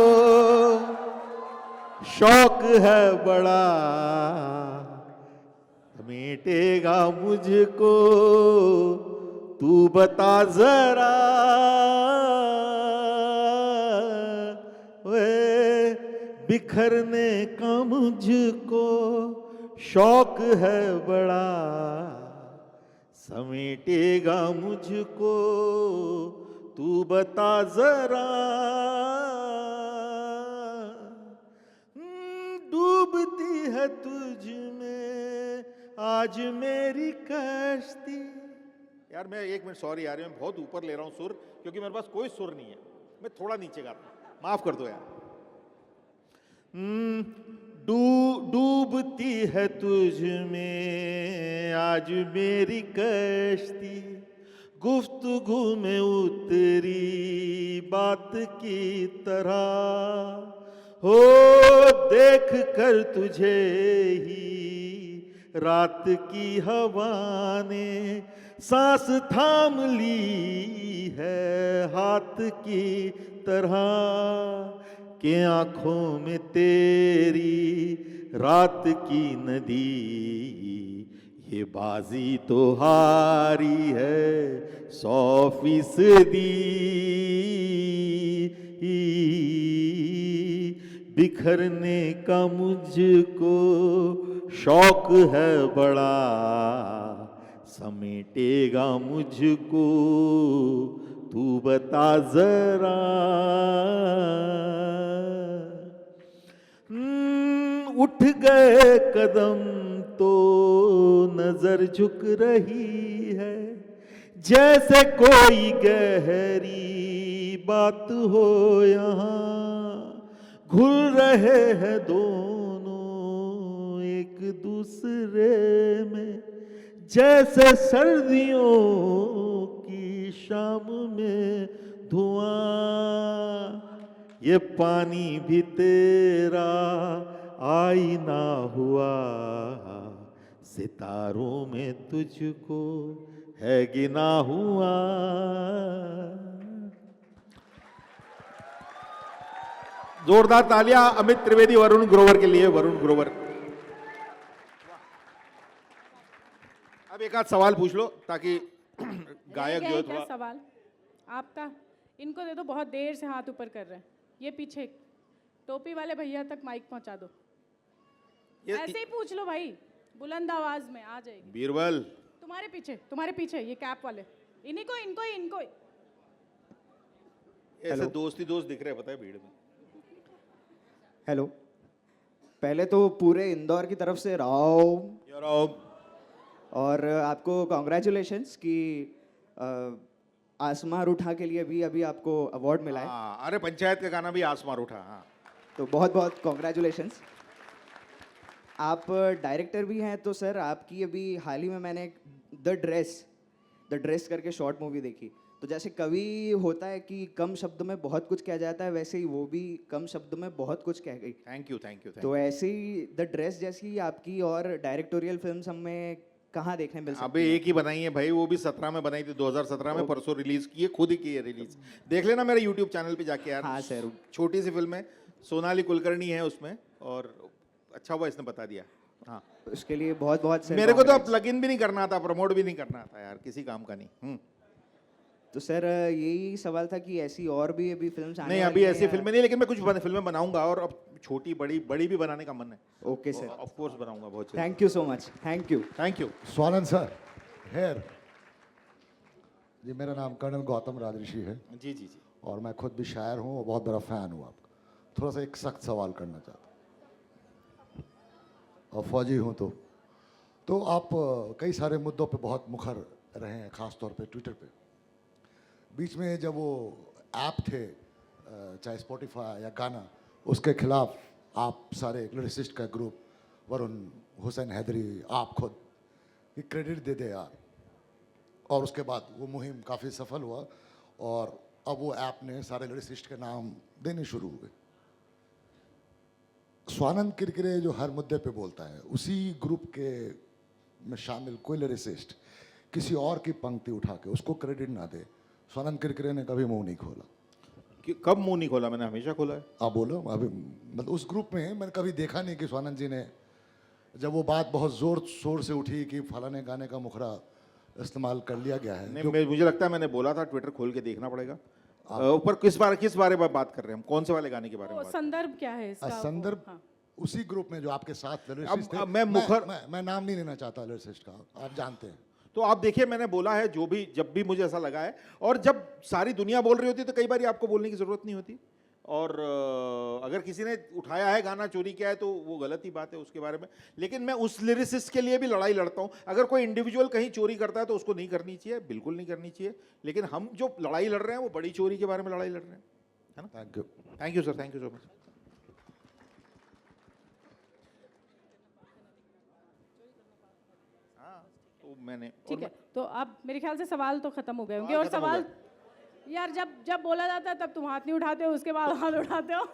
शौक है बड़ा, समेटेगा मुझको तू बता जरा। वे बिखरने का मुझको शौक है बड़ा, समेटेगा मुझको तू बता जरा। डूबती है तुझ में आज मेरी कश्ती। यार मैं एक मिनट, सॉरी यार, मैं बहुत ऊपर ले रहा हूँ सुर, क्योंकि मेरे पास कोई सुर नहीं है। मैं थोड़ा नीचे गाता हूँ, माफ कर दो यार। डूबती है तुझ में आज मेरी कश्ती, गुफ्तगू में उतरी बात की तरह। हो देख कर तुझे ही रात की हवा ने सांस थाम ली है हाथ की तरह, के आंखों में तेरी रात की नदी, ये बाजी तो हारी है 100%। बिखरने का मुझको शौक है बड़ा, समेटेगा मुझको तू बता जरा। उठ गए कदम तो नजर झुक रही है, जैसे कोई गहरी बात हो यहाँ, घुल रहे हैं दोनों एक दूसरे में, जैसे सर्दियों की शाम में धुआं। ये पानी भी तेरा आईना हुआ, सितारों में तुझको है गिना हुआ। जोरदार तालियां अमित त्रिवेदी, वरुण ग्रोवर के लिए। वरुण ग्रोवर, अब एक आध सवाल पूछ लो ताकि गायक जो है क्या थोड़ा। सवाल आपका? इनको दे दो, बहुत देर से हाथ ऊपर कर रहे हैं। ये पीछे टोपी वाले भैया तक माइक पहुंचा दो। ऐसे ही पूछ लो भाई, बुलंद आवाज में आ जाएगी। बीरबल, तुम्हारे पीछे ये कैप वाले, इनको इनको इनको। ऐसे दोस्त ही दोस्त दिख रहे हैं, पता है, भीड़ में। हेलो, पहले तो पूरे इंदौर की तरफ से राव, और आपको कॉन्ग्रेचुलेशंस कि आसमां रूठा के लिए भी अभी आपको अवार्ड मिला है। हाँ, अरे पंचायत का गाना भी आसमां रूठा। हाँ, तो बहुत बहुत कॉन्ग्रेचुलेशंस। आप डायरेक्टर भी हैं, तो सर आपकी अभी हाल ही में मैंने द ड्रेस करके शॉर्ट मूवी देखी। तो जैसे कवि होता है कि कम शब्द में बहुत कुछ कह जाता है, वैसे ही वो भी कम शब्द में बहुत कुछ कह गई। Thank you thank you. तो ऐसे ही द ड्रेस जैसी आपकी और डायरेक्टोरियल फिल्म्स हमें कहाँ देखने मिल सकती अबे है? एक ही बनाई है भाई, वो भी 17 में बनाई थी, 2017 में, परसों रिलीज की है, खुद ही की है रिलीज। देख लेना मेरे यूट्यूब चैनल पे जाके यार। हाँ सर। छोटी सी फिल्म है, सोनाली कुलकर्णी है उसमें, और अच्छा हुआ इसने बता दिया। हाँ, उसके लिए बहुत बहुत सर मेरे को तो अब congrats। प्लग इन भी नहीं करना था, प्रमोट भी नहीं करना था यार, किसी काम का नहीं। तो सर यही सवाल था कि ऐसी और भी अभी फिल्म्स आने नहीं, वाली अभी हैं ऐसी या- फिल्में नहीं, लेकिन मैं कुछ फिल्में बनाऊंगा, और अब छोटी बड़ी बड़ी भी बनाने का मन है। ओके सर, ऑफ कोर्स बनाऊंगा बहुत। Thank you so much, thank you. Thank you. Swanand sir, हेयर जी, मेरा नाम कर्नल गौतम राजऋषि है, जी जी जी। और मैं खुद भी शायर हूँ और बहुत बड़ा फ़ैन हूँ आपका। थोड़ा सा एक सख्त सवाल करना चाहता हूँ, और फौजी हूँ तो आप कई सारे मुद्दों पे बहुत मुखर रहे हैं, ख़ास तौर पे ट्विटर पे। बीच में जब वो ऐप थे, चाहे स्पॉटिफाई या गाना, उसके खिलाफ आप सारे एक लिरिसिस्ट का ग्रुप, वरुण, हुसैन हैदरी, आप खुद, कि क्रेडिट दे दे यार। और उसके बाद वो मुहिम काफ़ी सफल हुआ, और अब वो ऐप ने सारे लिरिसिस्ट के नाम देने शुरू हो गए। स्वानंद किरकिरे जो हर मुद्दे पे बोलता है, उसी ग्रुप के में शामिल कोई लिरिसिस्ट किसी और की पंक्ति उठा के उसको क्रेडिट ना दे, स्वानंद किरकिरे ने कभी मुंह नहीं खोला। कब मुंह नहीं खोला? मैंने हमेशा खोला है। आप बोलो। अभी मतलब उस ग्रुप में मैंने कभी देखा नहीं कि स्वानंद जी ने, जब वो बात बहुत जोर शोर से उठी कि फलाने गाने का मुखरा इस्तेमाल कर लिया गया है, नहीं, मुझे लगता है मैंने बोला था, ट्विटर खोल के देखना पड़ेगा। ऊपर किस बारे में बात कर रहे हैं हम? कौन से वाले गाने के बारे में? संदर्भ क्या है इसका? संदर्भ हाँ। उसी ग्रुप में जो आपके साथ लिरिसिस्ट थे। अब मैं नाम नहीं लेना चाहता लिरिसिस्ट का, आप जानते हैं। तो आप देखिए, मैंने बोला है जो भी, जब भी मुझे ऐसा लगा है, और जब सारी दुनिया बोल रही होती है तो कई बार आपको बोलने की जरूरत नहीं होती। और अगर किसी ने उठाया है गाना, चोरी किया है, तो वो गलत ही बात है उसके बारे में। लेकिन मैं उस लिरिसिस्ट के लिए भी लड़ाई लड़ता हूँ। अगर कोई इंडिविजुअल कहीं चोरी करता है तो उसको नहीं करनी चाहिए, बिल्कुल नहीं करनी चाहिए। लेकिन हम जो लड़ाई लड़ रहे हैं वो बड़ी चोरी के बारे में लड़ाई लड़ रहे हैं, है ना? Thank you. Thank you sir, thank you so much. तो मैंने, ठीक है, तो अब मेरे ख्याल से सवाल तो खत्म हो गए होंगे। सवाल और खत्म हो सवाल यार, जब बोला जाता है तब तुम हाथ नहीं उठाते हो, उसके बाद हाथ उठाते हो।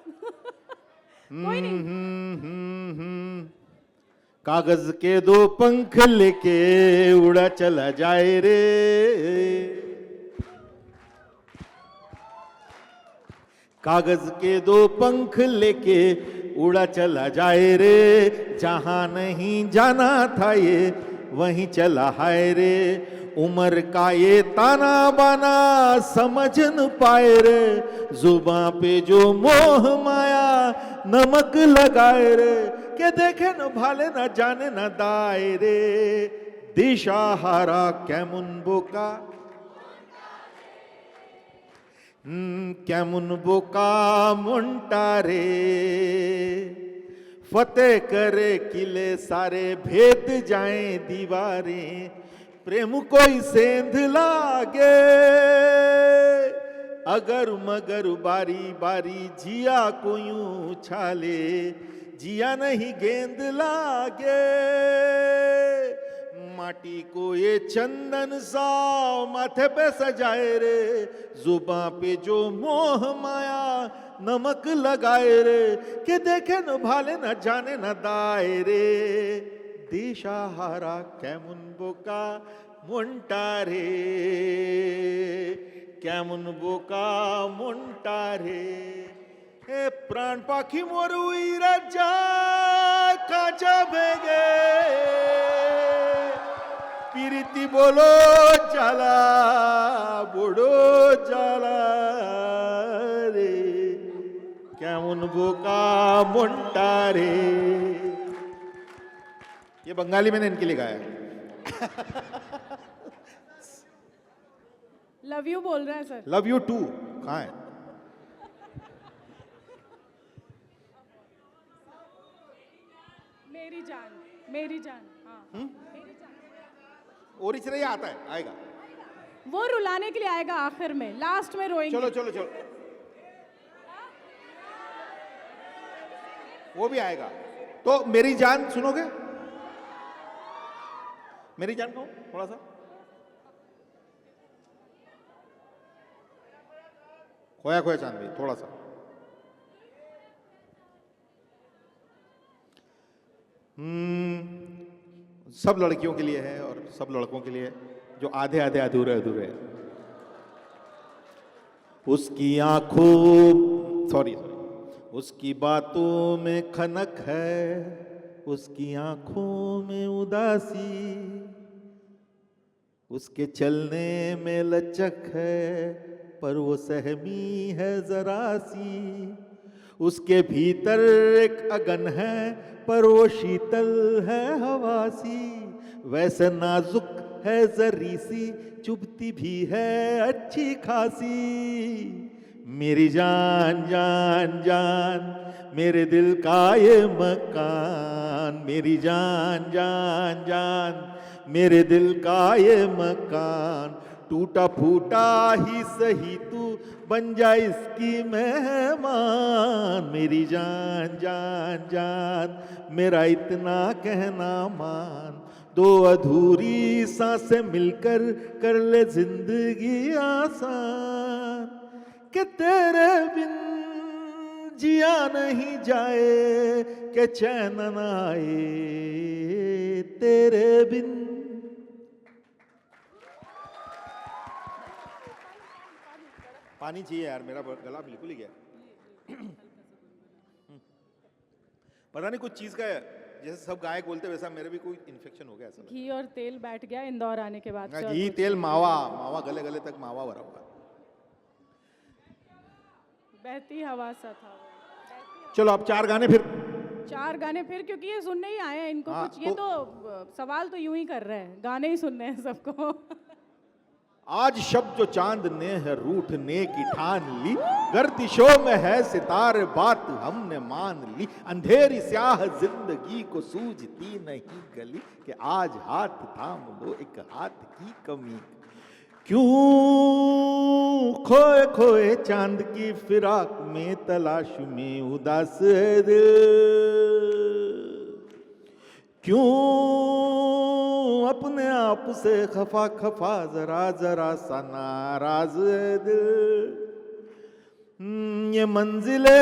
कोई नहीं। कागज के दो पंख लेके उड़ा चला जाए रे, कागज के दो पंख लेके उड़ा चला जाए रे, जहां नहीं जाना था ये वहीं चला हाय रे। उम्र का ये ताना बाना समझ न पाए रे, जुबां पे जो मोह माया नमक लगाए रे, के देखे न भाले न जाने न दाए रे, दिशा हारा कैमुन बोका, कैमुन बोका मुंटा रे, फतेह करे किले सारे, भेद जाएं दीवारें, प्रेम कोई सेंध लागे, अगर मगर बारी बारी जिया को यूं छाले, जिया नहीं गेंद लागे, माटी को ये चंदन सा माथे पे सजाए रे, जुबां पे जो मोह माया नमक लगाए रे, के देखे न भाले न जाने न दाए रे, दिशाहारा केमुन बोका मुंटारे, केमुन बोका मुंटारे, हे प्राण पाखी मोर उइरा जा काचा भेगे, पीरिति बोलो जाला बोड़ो जाला रे, केमुन बोका मुंटारे। ये बंगाली मैंने इनके लिए गाया। लव यू बोल रहे हैं सर। लव यू टू कहाँ है? मेरी जान, मेरी जान, हाँ मेरी जान। ओरिजिनल आता है, आएगा। वो रुलाने के लिए आएगा आखिर में, लास्ट में रोएंगे। चलो चलो चलो, वो भी आएगा। तो मेरी जान सुनोगे? मेरी जान को थोड़ा सा खोया खोया चांद भी थोड़ा सा। सब लड़कियों के लिए है और सब लड़कों के लिए जो आधे आधे अधूरे अधूरे हैं। उसकी आंखों सॉरी उसकी बातों में खनक है, उसकी आंखों में उदासी, उसके चलने में लचक है पर वो सहमी है जरा सी, उसके भीतर एक अगन है पर वो शीतल है हवा सी, वैसे नाजुक है जरी सी, चुभती भी है अच्छी खासी। मेरी जान जान जान मेरे दिल का ये मकान, मेरी जान जान जान मेरे दिल का ये मकान, टूटा फूटा ही सही तू बन जा इसकी मेहमान। मेरी जान जान जान मेरा इतना कहना मान, दो अधूरी सांसें मिलकर कर ले जिंदगी आसान, कि तेरे बिन जिया नहीं जाए, कि चैन न आए तेरे बिन। पानी चाहिए यार, मेरा गला बिल्कुल ही गया। पता नहीं कुछ चीज का, जैसे सब गायक बोलते वैसा मेरे भी कोई इन्फेक्शन हो गया ऐसा। घी और तेल बैठ गया इंदौर आने के बाद से। घी तेल मावा मावा गले गले तक मावा भरा हुआ। बहती हवा सा था वो। चलो अब 4 गाने फिर। 4 गाने फिर, क्योंकि ये सुनने ही आए हैं इनको कुछ, ये तो सवाल तो यूं ही कर रहे हैं, गाने ही सुनने हैं सबको। आज शब्द जो चांद ने है रूठने की ठान ली, गर्दिशों में है सितारे बात हमने मान ली, अंधेरी स्याह जिंदगी को सूझती नहीं गली, कि आज हाथ थाम लो एक हाथ की कमी। क्यों खोए खोए चांद की फिराक में तलाश में उदास है दिल, क्यों अपने आप से खफा खफा जरा जरा सा नाराज है दिल। ये मंजिले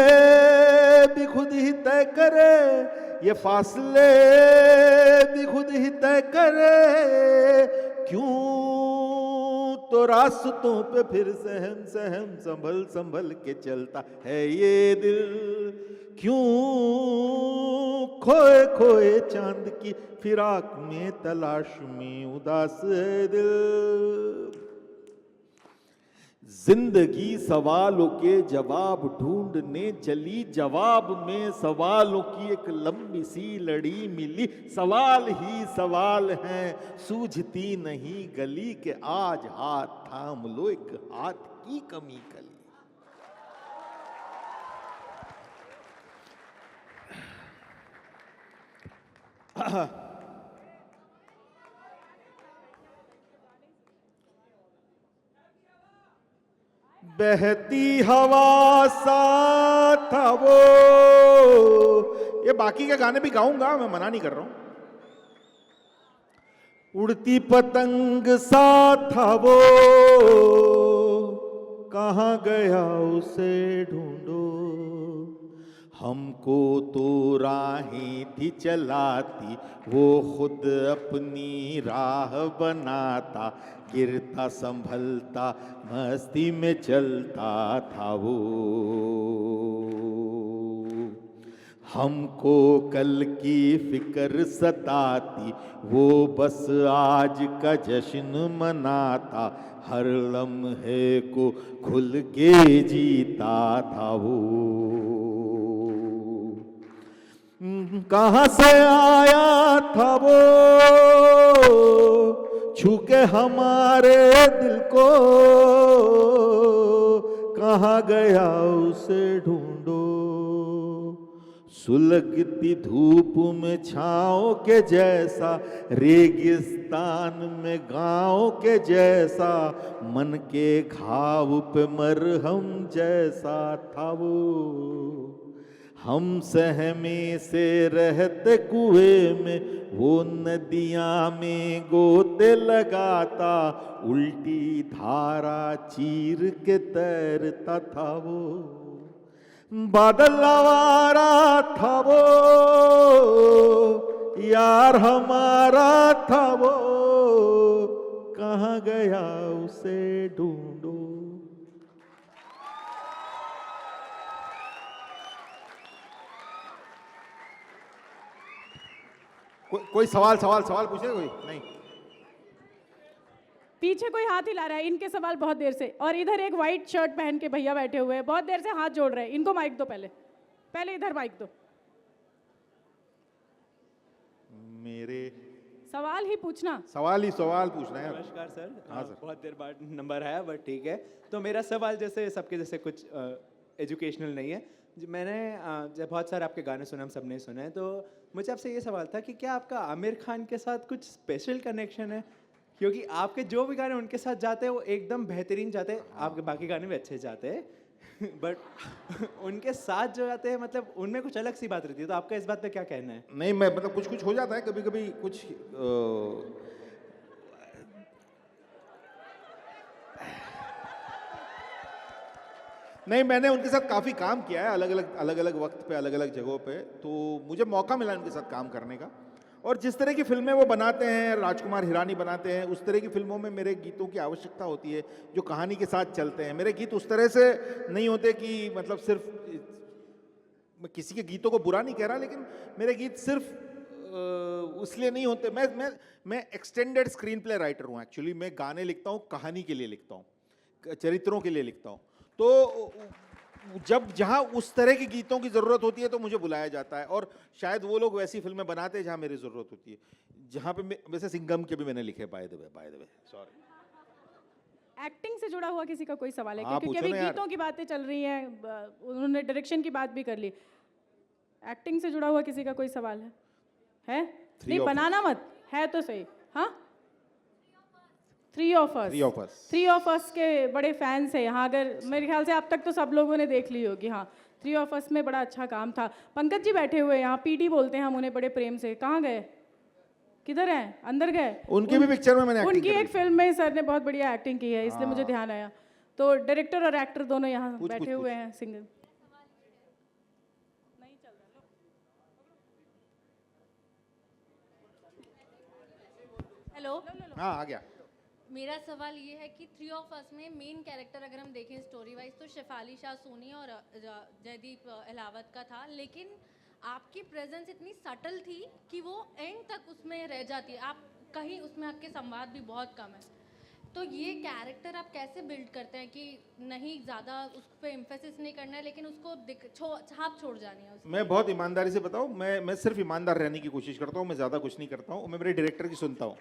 भी खुद ही तय करे, ये फासले भी खुद ही तय करे, क्यों तो रास्तों पे फिर सहम सहम संभल संभल के चलता है ये दिल। क्यों खोए खोए चांद की फिराक में तलाश में उदास है दिल। जिंदगी सवालों के जवाब ढूंढने चली, जवाब में सवालों की एक लंबी सी लड़ी मिली, सवाल ही सवाल हैं सूझती नहीं गली, के आज हाथ थाम लो एक हाथ की कमी कली। बहती हवा सा था वो, ये बाकी के गाने भी गाऊंगा, मैं मना नहीं कर रहा हूं। उड़ती पतंग सा था वो, कहाँ गया उसे ढूंढो। हमको तो राहें थी चलाती, वो खुद अपनी राह बनाता। गिरता संभलता मस्ती में चलता था वो। हमको कल की फिक्र सताती, वो बस आज का जश्न मनाता। हर लम्हे को खुल के जीता था वो। कहाँ से आया था वो, छू के हमारे दिल को। कहाँ गया उसे ढूंढो। सुलगती धूप में छाँव के जैसा, रेगिस्तान में गाँव के जैसा। मन के घाव पे मरहम जैसा था वो। हम सहमे से रहते कुएं में, वो नदियाँ में गोते लगाता। उल्टी धारा चीर के तैरता था वो। बादल आवारा था वो, यार हमारा था वो। कहाँ गया उसे ढूंढो। कोई सवाल पूछे कोई? नहीं। पीछे कोई हाथ हिला रहा है, इनके सवाल बहुत देर से। और इधर एक व्हाइट शर्ट पहन के भैया बैठे हुए हैं, बहुत देर से हाथ जोड़ रहे हैं। इनको माइक दो, पहले इधर माइक दो। मेरे सवाल ही पूछना। सवाल पूछना है। नमस्कार सर। हाँ सर। बहुत देर बाद नंबर आया, बट ठीक है। तो मेरा सवाल जैसे सबके जैसे कुछ एजुकेशनल नहीं है। मैंने जब बहुत सारे आपके गाने सुने, हम सब ने सुने, तो मुझे आपसे ये सवाल था कि क्या आपका आमिर खान के साथ कुछ स्पेशल कनेक्शन है? क्योंकि आपके जो भी गाने उनके साथ जाते हैं वो एकदम बेहतरीन जाते हैं। आपके बाकी गाने भी अच्छे जाते हैं बट उनके साथ जो जाते हैं, मतलब उनमें कुछ अलग सी बात रहती है। तो आपका इस बात पे क्या कहना है? नहीं, मैं मतलब कुछ हो जाता है कभी कभी कुछ नहीं, मैंने उनके साथ काफ़ी काम किया है, अलग अलग वक्त पे, अलग अलग जगहों पे। तो मुझे मौका मिला उनके साथ काम करने का। और जिस तरह की फिल्में वो बनाते हैं, राजकुमार हिरानी बनाते हैं, उस तरह की फिल्मों में मेरे गीतों की आवश्यकता होती है जो कहानी के साथ चलते हैं। मेरे गीत उस तरह से नहीं होते कि मतलब सिर्फ, मैं किसी के गीतों को बुरा नहीं कह रहा, लेकिन मेरे गीत सिर्फ उसलिए नहीं होते। मैं एक्सटेंडेड स्क्रीन प्ले राइटर हूँ एक्चुअली। मैं गाने लिखता हूँ, कहानी के लिए लिखता हूँ, चरित्रों के लिए लिखता हूँ। तो जब जहाँ उस तरह के गीतों की ज़रूरत होती है तो मुझे बुलाया जाता है। और शायद वो लोग वैसी फिल्में बनाते हैं जहाँ मेरी ज़रूरत होती है, जहाँ पे वैसे सिंघम के भी मैंने लिखे, by the way sorry. Acting से जुड़ा हुआ किसी का कोई सवाल है? हाँ, क्योंकि पूछो अभी ना यार। गीतों की बातें चल रही हैं, उन्होंने डायरेक्शन की बात भी कर ली। एक्टिंग से जुड़ा हुआ किसी का कोई सवाल है? नहीं, बनाना मत, है तो सही। हाँ, थ्री ऑफ अस के बड़े फैंस हैं यहाँ। अगर मेरे ख्याल से अब तक तो सब लोगों ने देख ली होगी। हाँ, थ्री ऑफ अस में बड़ा अच्छा काम था। पंकज जी बैठे हुए हैं यहाँ, पीडी बोलते हैं हम उन्हें बड़े प्रेम से। कहाँ गए, किधर हैं? अंदर गए? उनकी भी पिक्चर में मैंने एक्टिंग उनकी एक फिल्म में सर ने बहुत बढ़िया एक्टिंग की है, इसलिए मुझे ध्यान आया। तो डायरेक्टर और एक्टर दोनों यहाँ बैठे हुए हैं। सिंगर हेलो, हाँ, आ गया। मेरा सवाल ये है कि थ्री ऑफ अस में मेन कैरेक्टर अगर हम देखें स्टोरी वाइज तो शेफाली शाह सोनी और जयदीप अहलावत का था, लेकिन आपकी प्रेजेंस इतनी सटल थी कि वो एंड तक उसमें रह जाती है। आप कहीं उसमें आपके संवाद भी बहुत कम है। तो ये कैरेक्टर आप कैसे बिल्ड करते हैं कि नहीं ज़्यादा उस पर एम्फेसिस नहीं करना है, लेकिन उसको छाप छोड़ जानी है? मैं बहुत ईमानदारी से बताऊँ, मैं सिर्फ ईमानदार रहने की कोशिश करता हूँ। मैं ज़्यादा कुछ नहीं करता हूँ। मैं मेरे डायरेक्टर की सुनता हूँ।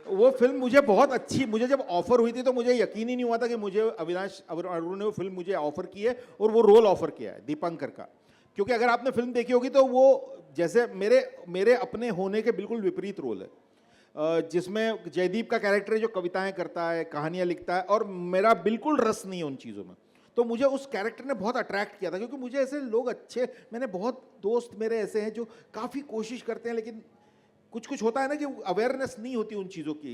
वो फिल्म मुझे बहुत अच्छी, मुझे जब ऑफर हुई थी तो मुझे यकीन ही नहीं हुआ था कि मुझे अविनाश अरुण ने वो फिल्म मुझे ऑफर की है और वो रोल ऑफर किया है दीपांकर का। क्योंकि अगर आपने फिल्म देखी होगी तो वो जैसे मेरे मेरे अपने होने के बिल्कुल विपरीत रोल है, जिसमें जयदीप का कैरेक्टर है जो कविताएं करता है, कहानियां लिखता है, और मेरा बिल्कुल रस नहीं है उन चीज़ों में। तो मुझे उस कैरेक्टर ने बहुत अट्रैक्ट किया था, क्योंकि मुझे ऐसे लोग अच्छे, मैंने बहुत दोस्त मेरे ऐसे हैं जो काफ़ी कोशिश करते हैं, लेकिन कुछ कुछ होता है ना कि अवेयरनेस नहीं होती उन चीज़ों की,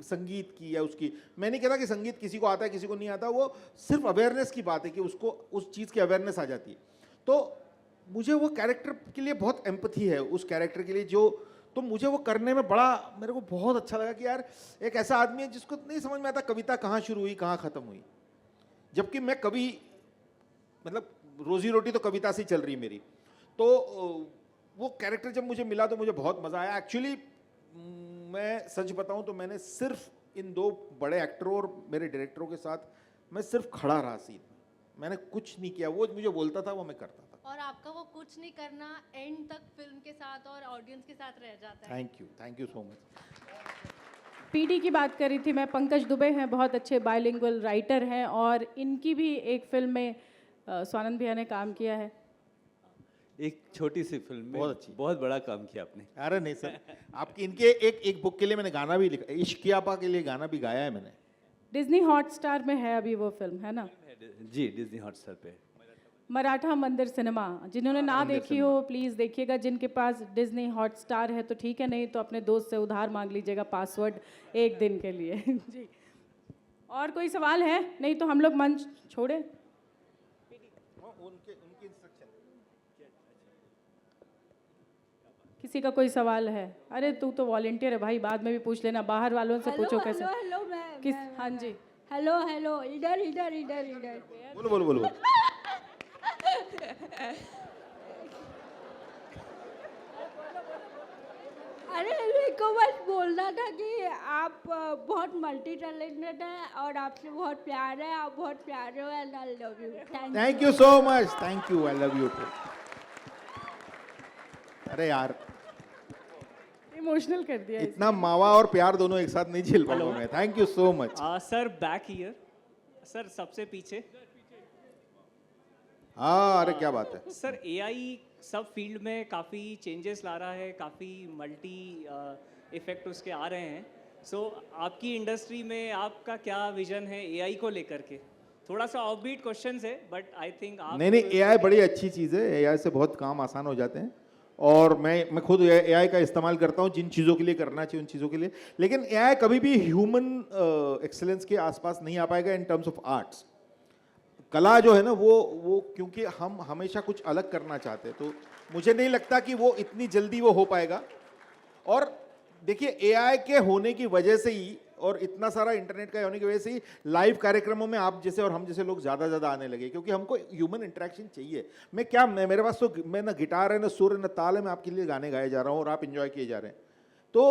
संगीत की या उसकी। मैं नहीं कहता कि संगीत किसी को आता है किसी को नहीं आता, वो सिर्फ अवेयरनेस की बात है कि उसको उस चीज़ की अवेयरनेस आ जाती है। तो मुझे वो कैरेक्टर के लिए बहुत एम्पथी है, उस कैरेक्टर के लिए जो, तो मुझे वो करने में बड़ा, मेरे को बहुत अच्छा लगा कि यार एक ऐसा आदमी है जिसको नहीं समझ में आता कविता कहाँ शुरू हुई कहाँ ख़त्म हुई, जबकि मैं कवि, मतलब रोजी रोटी तो कविता से ही चल रही मेरी। तो वो कैरेक्टर जब मुझे मिला तो मुझे बहुत मज़ा आया। एक्चुअली मैं सच बताऊं तो मैंने सिर्फ इन 2 बड़े एक्टरों और मेरे डायरेक्टरों के साथ मैं सिर्फ खड़ा रहा सीन में, मैंने कुछ नहीं किया, वो मुझे बोलता था वो मैं करता था। और आपका वो कुछ नहीं करना एंड तक फिल्म के साथ और ऑडियंस के साथ रह जाता है। Thank you so much. PD की बात करी थी मैं, पंकज दुबे हैं, बहुत अच्छे बायलिंगुअल राइटर हैं, और इनकी भी एक फिल्म में स्वानंद भैया ने काम किया है। एक छोटी सी फिल्म में बहुत अच्छी, बहुत बड़ा काम किया आपने। अरे नहीं सर, आपकी इनके एक बुक के लिए मैंने गाना भी लिखा, इश्कियापा के लिए गाना भी गाया है मैंने। डिज्नी हॉटस्टार में है अभी वो फिल्म, है ना? जी, डिज्नी हॉटस्टार पे। मराठा मंदिर सिनेमा, जिन्होंने ना देखी हो प्लीज़ देखिएगा। जिनके पास डिज्नी हॉटस्टार है तो ठीक है, नहीं तो अपने दोस्त से उधार मांग लीजिएगा पासवर्ड एक दिन के लिए। जी, और कोई सवाल है? नहीं तो हम लोग मंच छोड़े। किसी का कोई सवाल है? अरे तू तो वॉलंटियर है भाई, बाद में भी पूछ लेना, बाहर वालों से पूछो कैसे। हेलो मैं किस? हाँ जी, हेलो हेलो, इधर इधर इधर इधर। बोलो बोलो बोलो। अरे मेरे को बस बोलना था कि आप बहुत मल्टी टैलेंटेड हैं और आपसे बहुत प्यार है, आप बहुत प्यारे हो, and I love you. Thank you so much, thank you, I love you too. अरे यार इमोशनल कर दिया। इतना मावा और प्यार दोनों एक साथ नहीं झेल पाऊंगा मैं। Thank you so much. Sir back here, sir सबसे पीछे। हाँ, अरे क्या बात है सर, एआई सब फील्ड में काफ़ी चेंजेस ला रहा है, काफ़ी मल्टी इफेक्ट उसके आ रहे हैं। सो आपकी इंडस्ट्री में आपका क्या विजन है एआई को लेकर के? थोड़ा सा ऑफबीट क्वेश्चंस है बट आई थिंक आप नहीं एआई बड़ी अच्छी चीज़ है, एआई से बहुत काम आसान हो जाते हैं, और मैं खुद एआई का इस्तेमाल करता हूँ जिन चीज़ों के लिए करना चाहिए उन चीज़ों के लिए। लेकिन एआई कभी भी ह्यूमन एक्सेलेंस के आसपास नहीं आ पाएगा इन टर्म्स ऑफ आर्ट्स। कला जो है ना वो क्योंकि हम हमेशा कुछ अलग करना चाहते हैं, तो मुझे नहीं लगता कि वो इतनी जल्दी वो हो पाएगा। और देखिए एआई के होने की वजह से ही और इतना सारा इंटरनेट का होने की वजह से ही लाइव कार्यक्रमों में आप जैसे और हम जैसे लोग ज़्यादा आने लगे, क्योंकि हमको ह्यूमन इंटरेक्शन चाहिए। मेरे पास तो मैं ना गिटार है, ना सुर है, ना ताल है, मैं आपके लिए गाने गाए जा रहा हूँ और आप इंजॉय किए जा रहे हैं। तो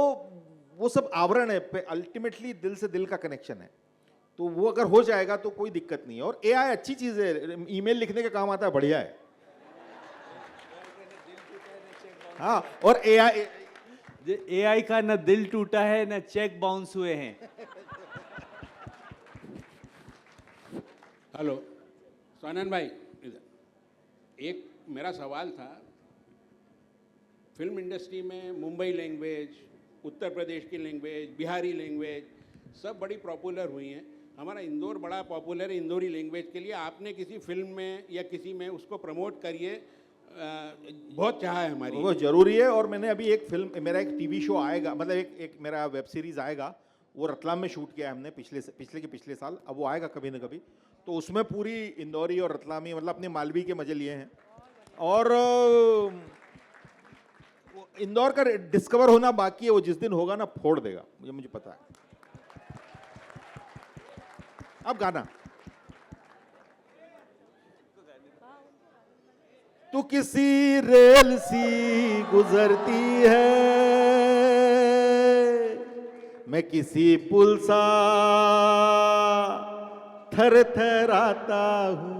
वो सब आवरण है, अल्टीमेटली दिल से दिल का कनेक्शन है। तो वो अगर हो जाएगा तो कोई दिक्कत नहीं है। और एआई अच्छी चीज़ है, ईमेल लिखने के काम आता है, बढ़िया है। हाँ, और एआई का ना दिल टूटा है ना चेक बाउंस हुए हैं। हेलो स्वानंद भाई, एक मेरा सवाल था, फिल्म इंडस्ट्री में मुंबई लैंग्वेज, उत्तर प्रदेश की लैंग्वेज, बिहारी लैंग्वेज सब बड़ी पॉपुलर हुई हैं। हमारा इंदौर बड़ा पॉपुलर है इंदौरी लैंग्वेज के लिए। आपने किसी फिल्म में या किसी में उसको प्रमोट करिए, बहुत चाह है हमारी। वो जरूरी है। और मैंने अभी एक फिल्म, मेरा एक टीवी शो आएगा, मतलब एक मेरा वेब सीरीज आएगा, वो रतलाम में शूट किया है हमने पिछले साल, अब वो आएगा कभी ना कभी। तो उसमें पूरी इंदौरी और रतलामी, मतलब अपने मालवी के मजे लिए हैं। और इंदौर का डिस्कवर होना बाकी है, वो जिस दिन होगा ना फोड़ देगा, ये मुझे पता है। अब गाना तू किसी रेल सी गुजरती है, मैं किसी पुल सा थरथराता हूँ।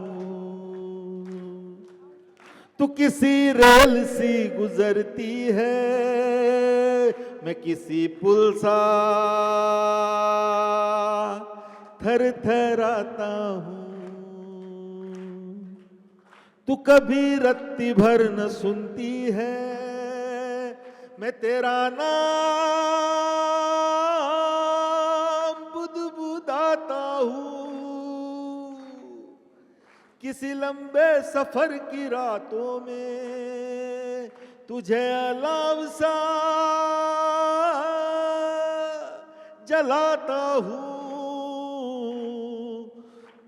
तू किसी रेल सी गुजरती है, मैं किसी पुल सा थरथराता हूँ। तू कभी रत्ती भर न सुनती है, मैं तेरा नाम बुदबुदाता हूँ। किसी लंबे सफर की रातों में तुझे अलाव सा जलाता हूँ।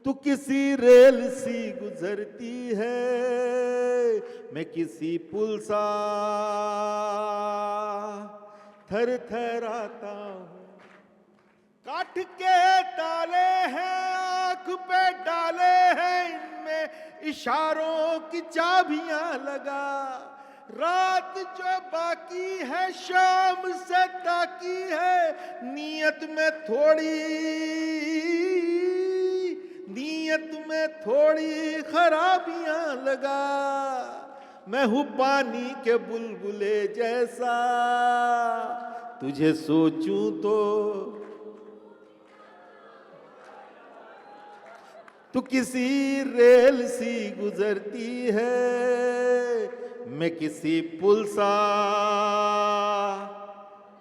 तू किसी रेल सी गुजरती है, मैं किसी पुल सा थर थराता हूँ। काठ के ताले हैं आंख पे डाले हैं, इनमें इशारों की चाबियां लगा। रात जो बाकी है शाम से ताकी है, नीयत में थोड़ी खराबियां लगा। मैं हूँ पानी के बुलबुले जैसा, तुझे सोचूं तो तू किसी रेल सी गुजरती है, मैं किसी पुल सा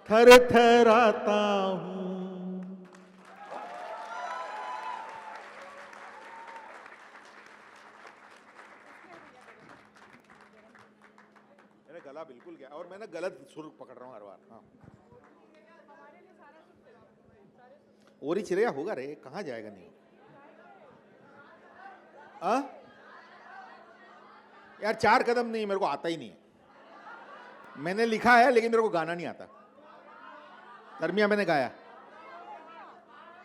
थर थराता हूँ। मेरा गला बिल्कुल गया और मैं ना गलत सुर पकड़ रहा हूँ हर बार। हाँ, ओरी चिड़िया होगा रे, कहाँ जाएगा नहीं। यार 4 कदम नहीं, मेरे को आता ही नहीं है। मैंने लिखा है लेकिन मेरे को गाना नहीं आता। दरमिया मैंने गाया,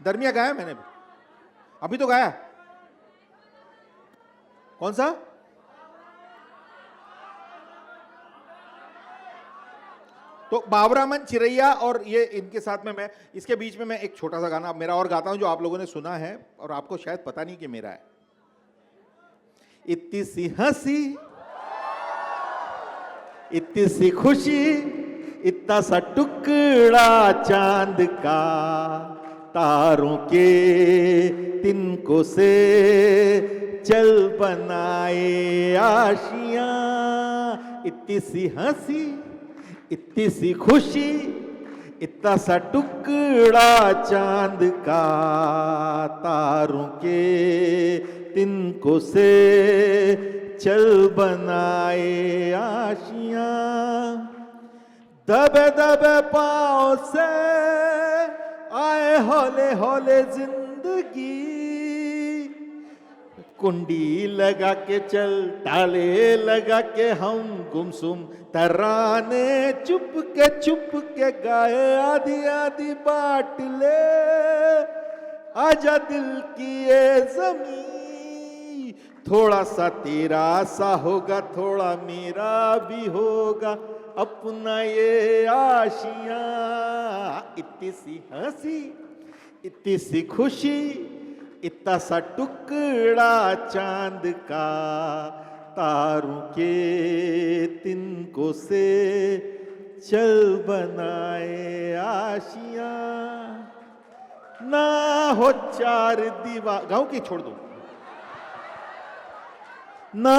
दरमिया गाया मैंने भी, अभी तो गाया। कौन सा? तो बाबरामन चिरैया और ये इनके साथ में मैं इसके बीच में मैं एक छोटा सा गाना मेरा और गाता हूं जो आप लोगों ने सुना है और आपको शायद पता नहीं कि मेरा है। इतनी सी हंसी, इतनी सी खुशी, इतना सा टुकड़ा चांद का, तारों के तिनकों से चल बनाए आशियां। इतनी सी हंसी, इतनी सी खुशी, इतना सा टुकड़ा चांद का, तारों के तिनकों से चल बनाए आशियां। दबे दबे पाँव से आए हौले हौले जिंदगी, कुंडी लगा के चल, ताले लगा के हम गुमसुम तराने चुप के गाए, आधी आधी बाट ले आजा दिल की ये ज़मीं। थोड़ा सा तेरा सा होगा, थोड़ा मेरा भी होगा, अपना ये आशियां। इतनी सी हंसी, इतनी सी खुशी, इतना सा टुकड़ा चांद का, तारों के तिनकों से चल बनाए आशियां। ना हो 4 दीवार, गाँव की छोड़ दो। ना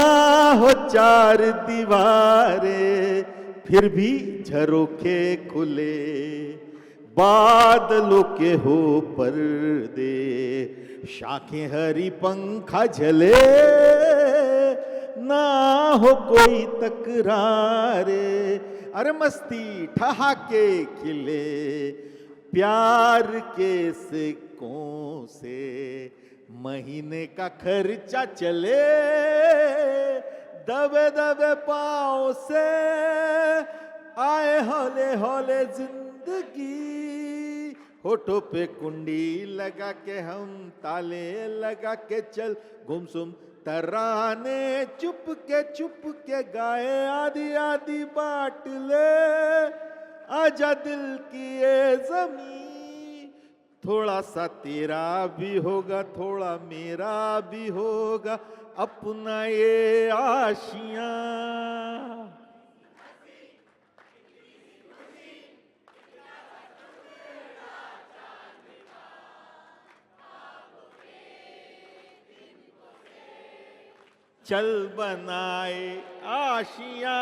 हो 4 दीवारें फिर भी झरोखे खुले, बादलों के हो पर्दे, शाखें हरी पंखा झले। ना हो कोई तकरारे, अरे मस्ती ठहाके खिले, प्यार के सिक्कों से महीने का खर्चा चले। दबे दबे पाँव से आए हौले हौले जिंदगी, होठों पे कुंडी लगा के हम ताले लगा के चल गुमसुम तराने चुप के गाए, आधी आधी बाट ले आजा दिल की ये ज़मीं। थोड़ा सा तेरा भी होगा, थोड़ा मेरा भी होगा, अपना ये आशियां। चल बनाए आशिया।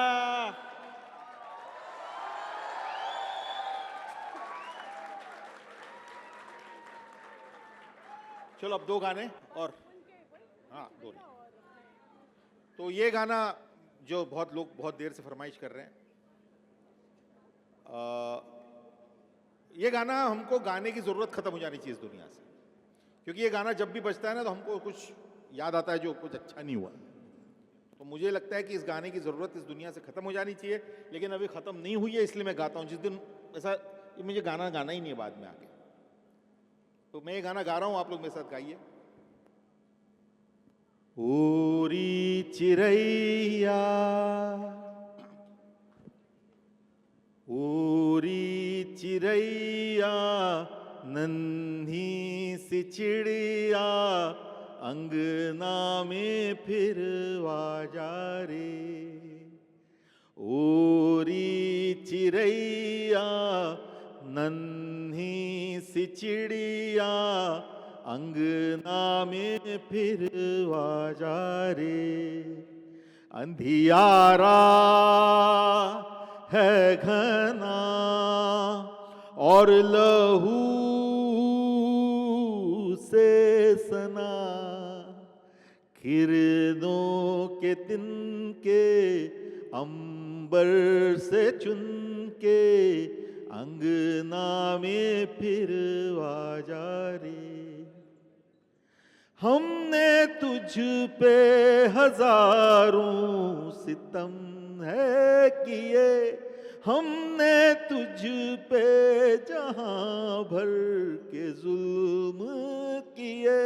चलो अब 2 गाने और, हाँ 2 नहीं। तो ये गाना जो बहुत लोग बहुत देर से फरमाइश कर रहे हैं, ये गाना हमको गाने की ज़रूरत ख़त्म हो जानी चाहिए इस दुनिया से, क्योंकि ये गाना जब भी बजता है ना तो हमको कुछ याद आता है जो कुछ अच्छा नहीं हुआ। तो मुझे लगता है कि इस गाने की ज़रूरत इस दुनिया से ख़त्म हो जानी चाहिए, लेकिन अभी ख़त्म नहीं हुई है, इसलिए मैं गाता हूँ। जिस दिन ऐसा ये मुझे गाना गाना ही नहीं है बाद में आके, तो मैं ये गाना गा रहा हूँ, आप लोग मेरे साथ गाइए। ओरी चिरैया ओरी चिरैया नन्ही सी चिड़िया अंगना में फिर जा रे। ओरी चिरैया नन्ही सी चिड़िया अंगना में फिर जा रे। अंधियारा है घना और लहू से सना, किरणों के तिनके अंबर से चुन के अंगना में फिर जा रे। हमने तुझ पे हजारों सितम है किए, हमने तुझ पे जहां भर के जुल्म किए।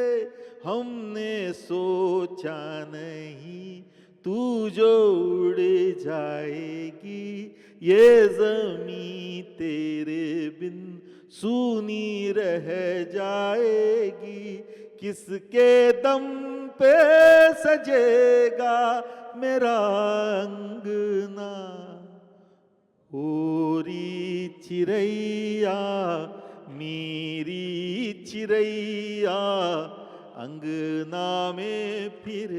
हमने सोचा नहीं तू जो उड़ जाएगी, ये ज़मीं तेरे बिन सूनी रह जाएगी। किसके दम पे सजेगा मेरा अंगना। ओरी चिरैया मेरी चिरैया अंगना में फिर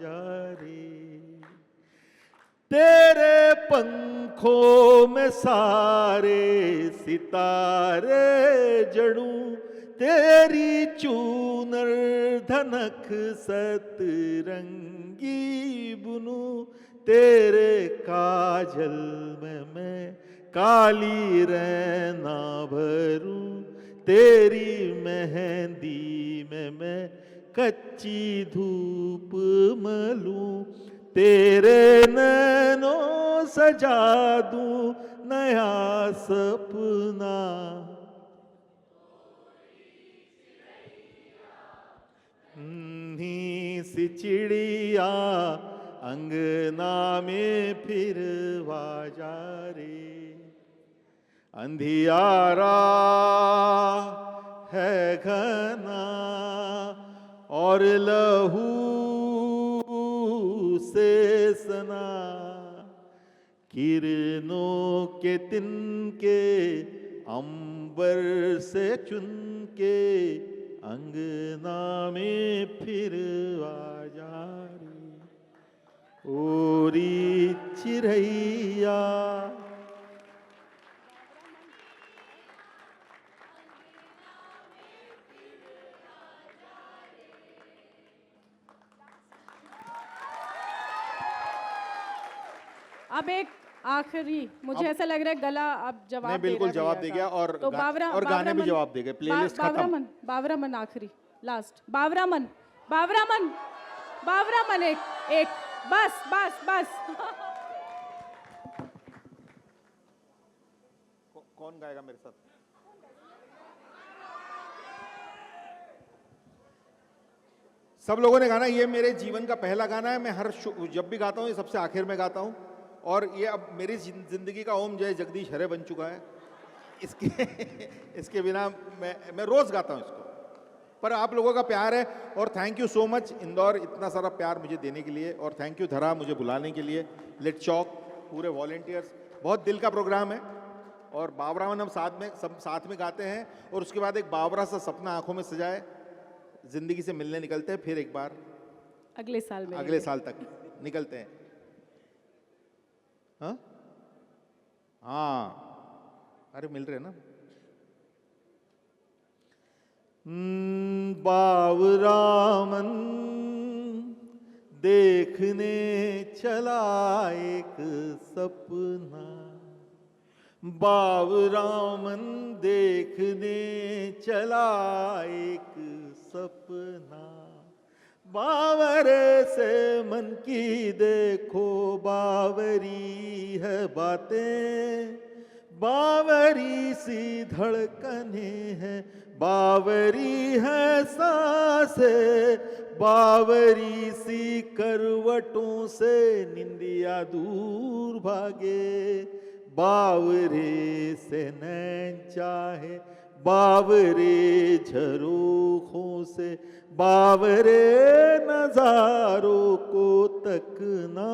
जा रे। तेरे पंखों में सारे सितारे जड़ूं, तेरी चूनर धनक सतरंगी बुनूं। तेरे काजल में मैं काली रैना भरूं, तेरी मेहंदी में मैं कच्ची धूप मलूं। तेरे नैनों सजा दूं नया सपना। नन्ही सी चिड़िया अंगना में फिर जा रे। अंधियारा है घना और लहू से सना, किरणों के तिनके अंबर से चुन के अंगना में फिर आ जा रे। ओरी चिरैया। अब एक आखिरी, मुझे ऐसा लग रहा है गला अब जवाब नहीं, बिल्कुल जवाब दे गया और तो और गाने भी जवाब दे गए। प्लेलिस्ट खत्म। बावरामन आखिरी, लास्ट। बावरामन बावरामन बावरामन एक बस बस बस। कौन गाएगा मेरे साथ? सब लोगों ने गाना। ये मेरे जीवन का पहला गाना है। मैं हर जब भी गाता हूँ ये सबसे आखिर में गाता हूँ, और ये अब मेरी जिंदगी का ओम जय जगदीश हरे बन चुका है। इसके बिना मैं रोज गाता हूँ इसको, पर आप लोगों का प्यार है। और thank you so much Indore, इतना सारा प्यार मुझे देने के लिए। और थैंक यू धरा मुझे बुलाने के लिए। लिट चौक पूरे वॉलेंटियर्स, बहुत दिल का प्रोग्राम है। और बावरामन हम सब साथ में गाते हैं, और उसके बाद एक बावरा सा सपना आंखों में सजाए, जिंदगी से मिलने निकलते हैं फिर एक बार। अगले साल में अगले साल तक निकलते हैं। हाँ हाँ, अरे मिल रहे हैं ना। बावरामन देखने चला एक सपना, बावरामन देखने चला एक सपना, बावरे से मन की देखो बावरी है बातें, बावरी सी धड़कने हैं, बावरी है सांसें, बावरी सी करवटों से निंदिया दूर भागे, बावरे से नैन चाहे बावरे झरोखों से, बावरे नजारों को तकना,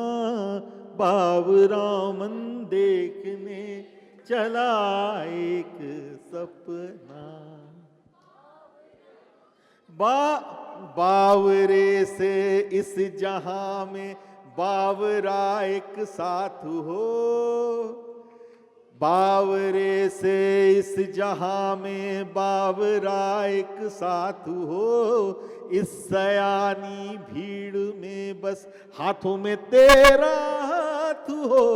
बावरामन देखने चला एक सपना, बावरे से इस जहां में बावरा एक साथ हो, बावरे से इस जहां में बावरा एक साथ हो, इस सयानी भीड़ में बस हाथों में तेरा हाथ हो,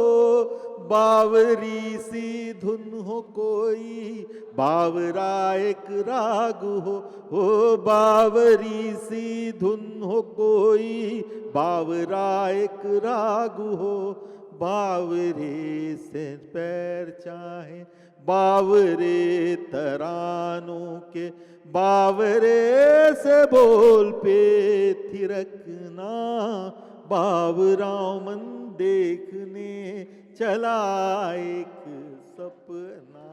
बावरी सी धुन हो कोई, बावरा एक राग हो बावरी सी धुन हो कोई, बावरा एक राग हो, बावरे से पैर चाहे बावरे तरानों के, बावरे से बोल पे थिरकना, बावरामन देखने चला एक सपना,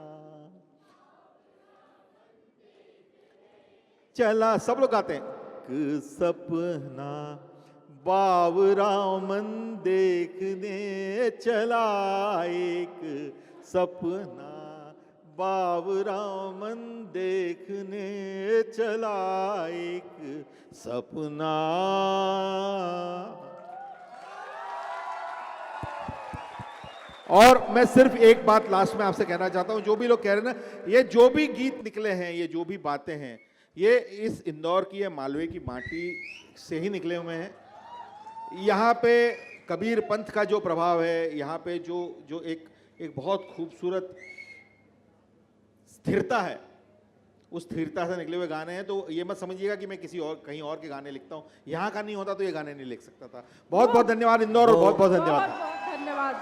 चला सब लोग गाते हैं, एक सपना बावरामन देखने चला एक सपना, बावरामन देखने चला एक सपना। और मैं सिर्फ एक बात लास्ट में आपसे कहना चाहता हूं, जो भी लोग कह रहे हैं ना, ये जो भी गीत निकले हैं, ये जो भी बातें हैं, ये इस इंदौर की है मालवे की माटी से ही निकले हुए हैं। यहाँ पे कबीर पंथ का जो प्रभाव है, यहाँ पे जो एक बहुत खूबसूरत स्थिरता है, उस स्थिरता से निकले हुए गाने हैं। तो ये मत समझिएगा कि मैं किसी और कहीं और के गाने लिखता हूँ, यहाँ का नहीं होता तो ये गाने नहीं लिख सकता था। बहुत बहुत धन्यवाद इंदौर, और बहुत बहुत धन्यवाद। धन्यवाद।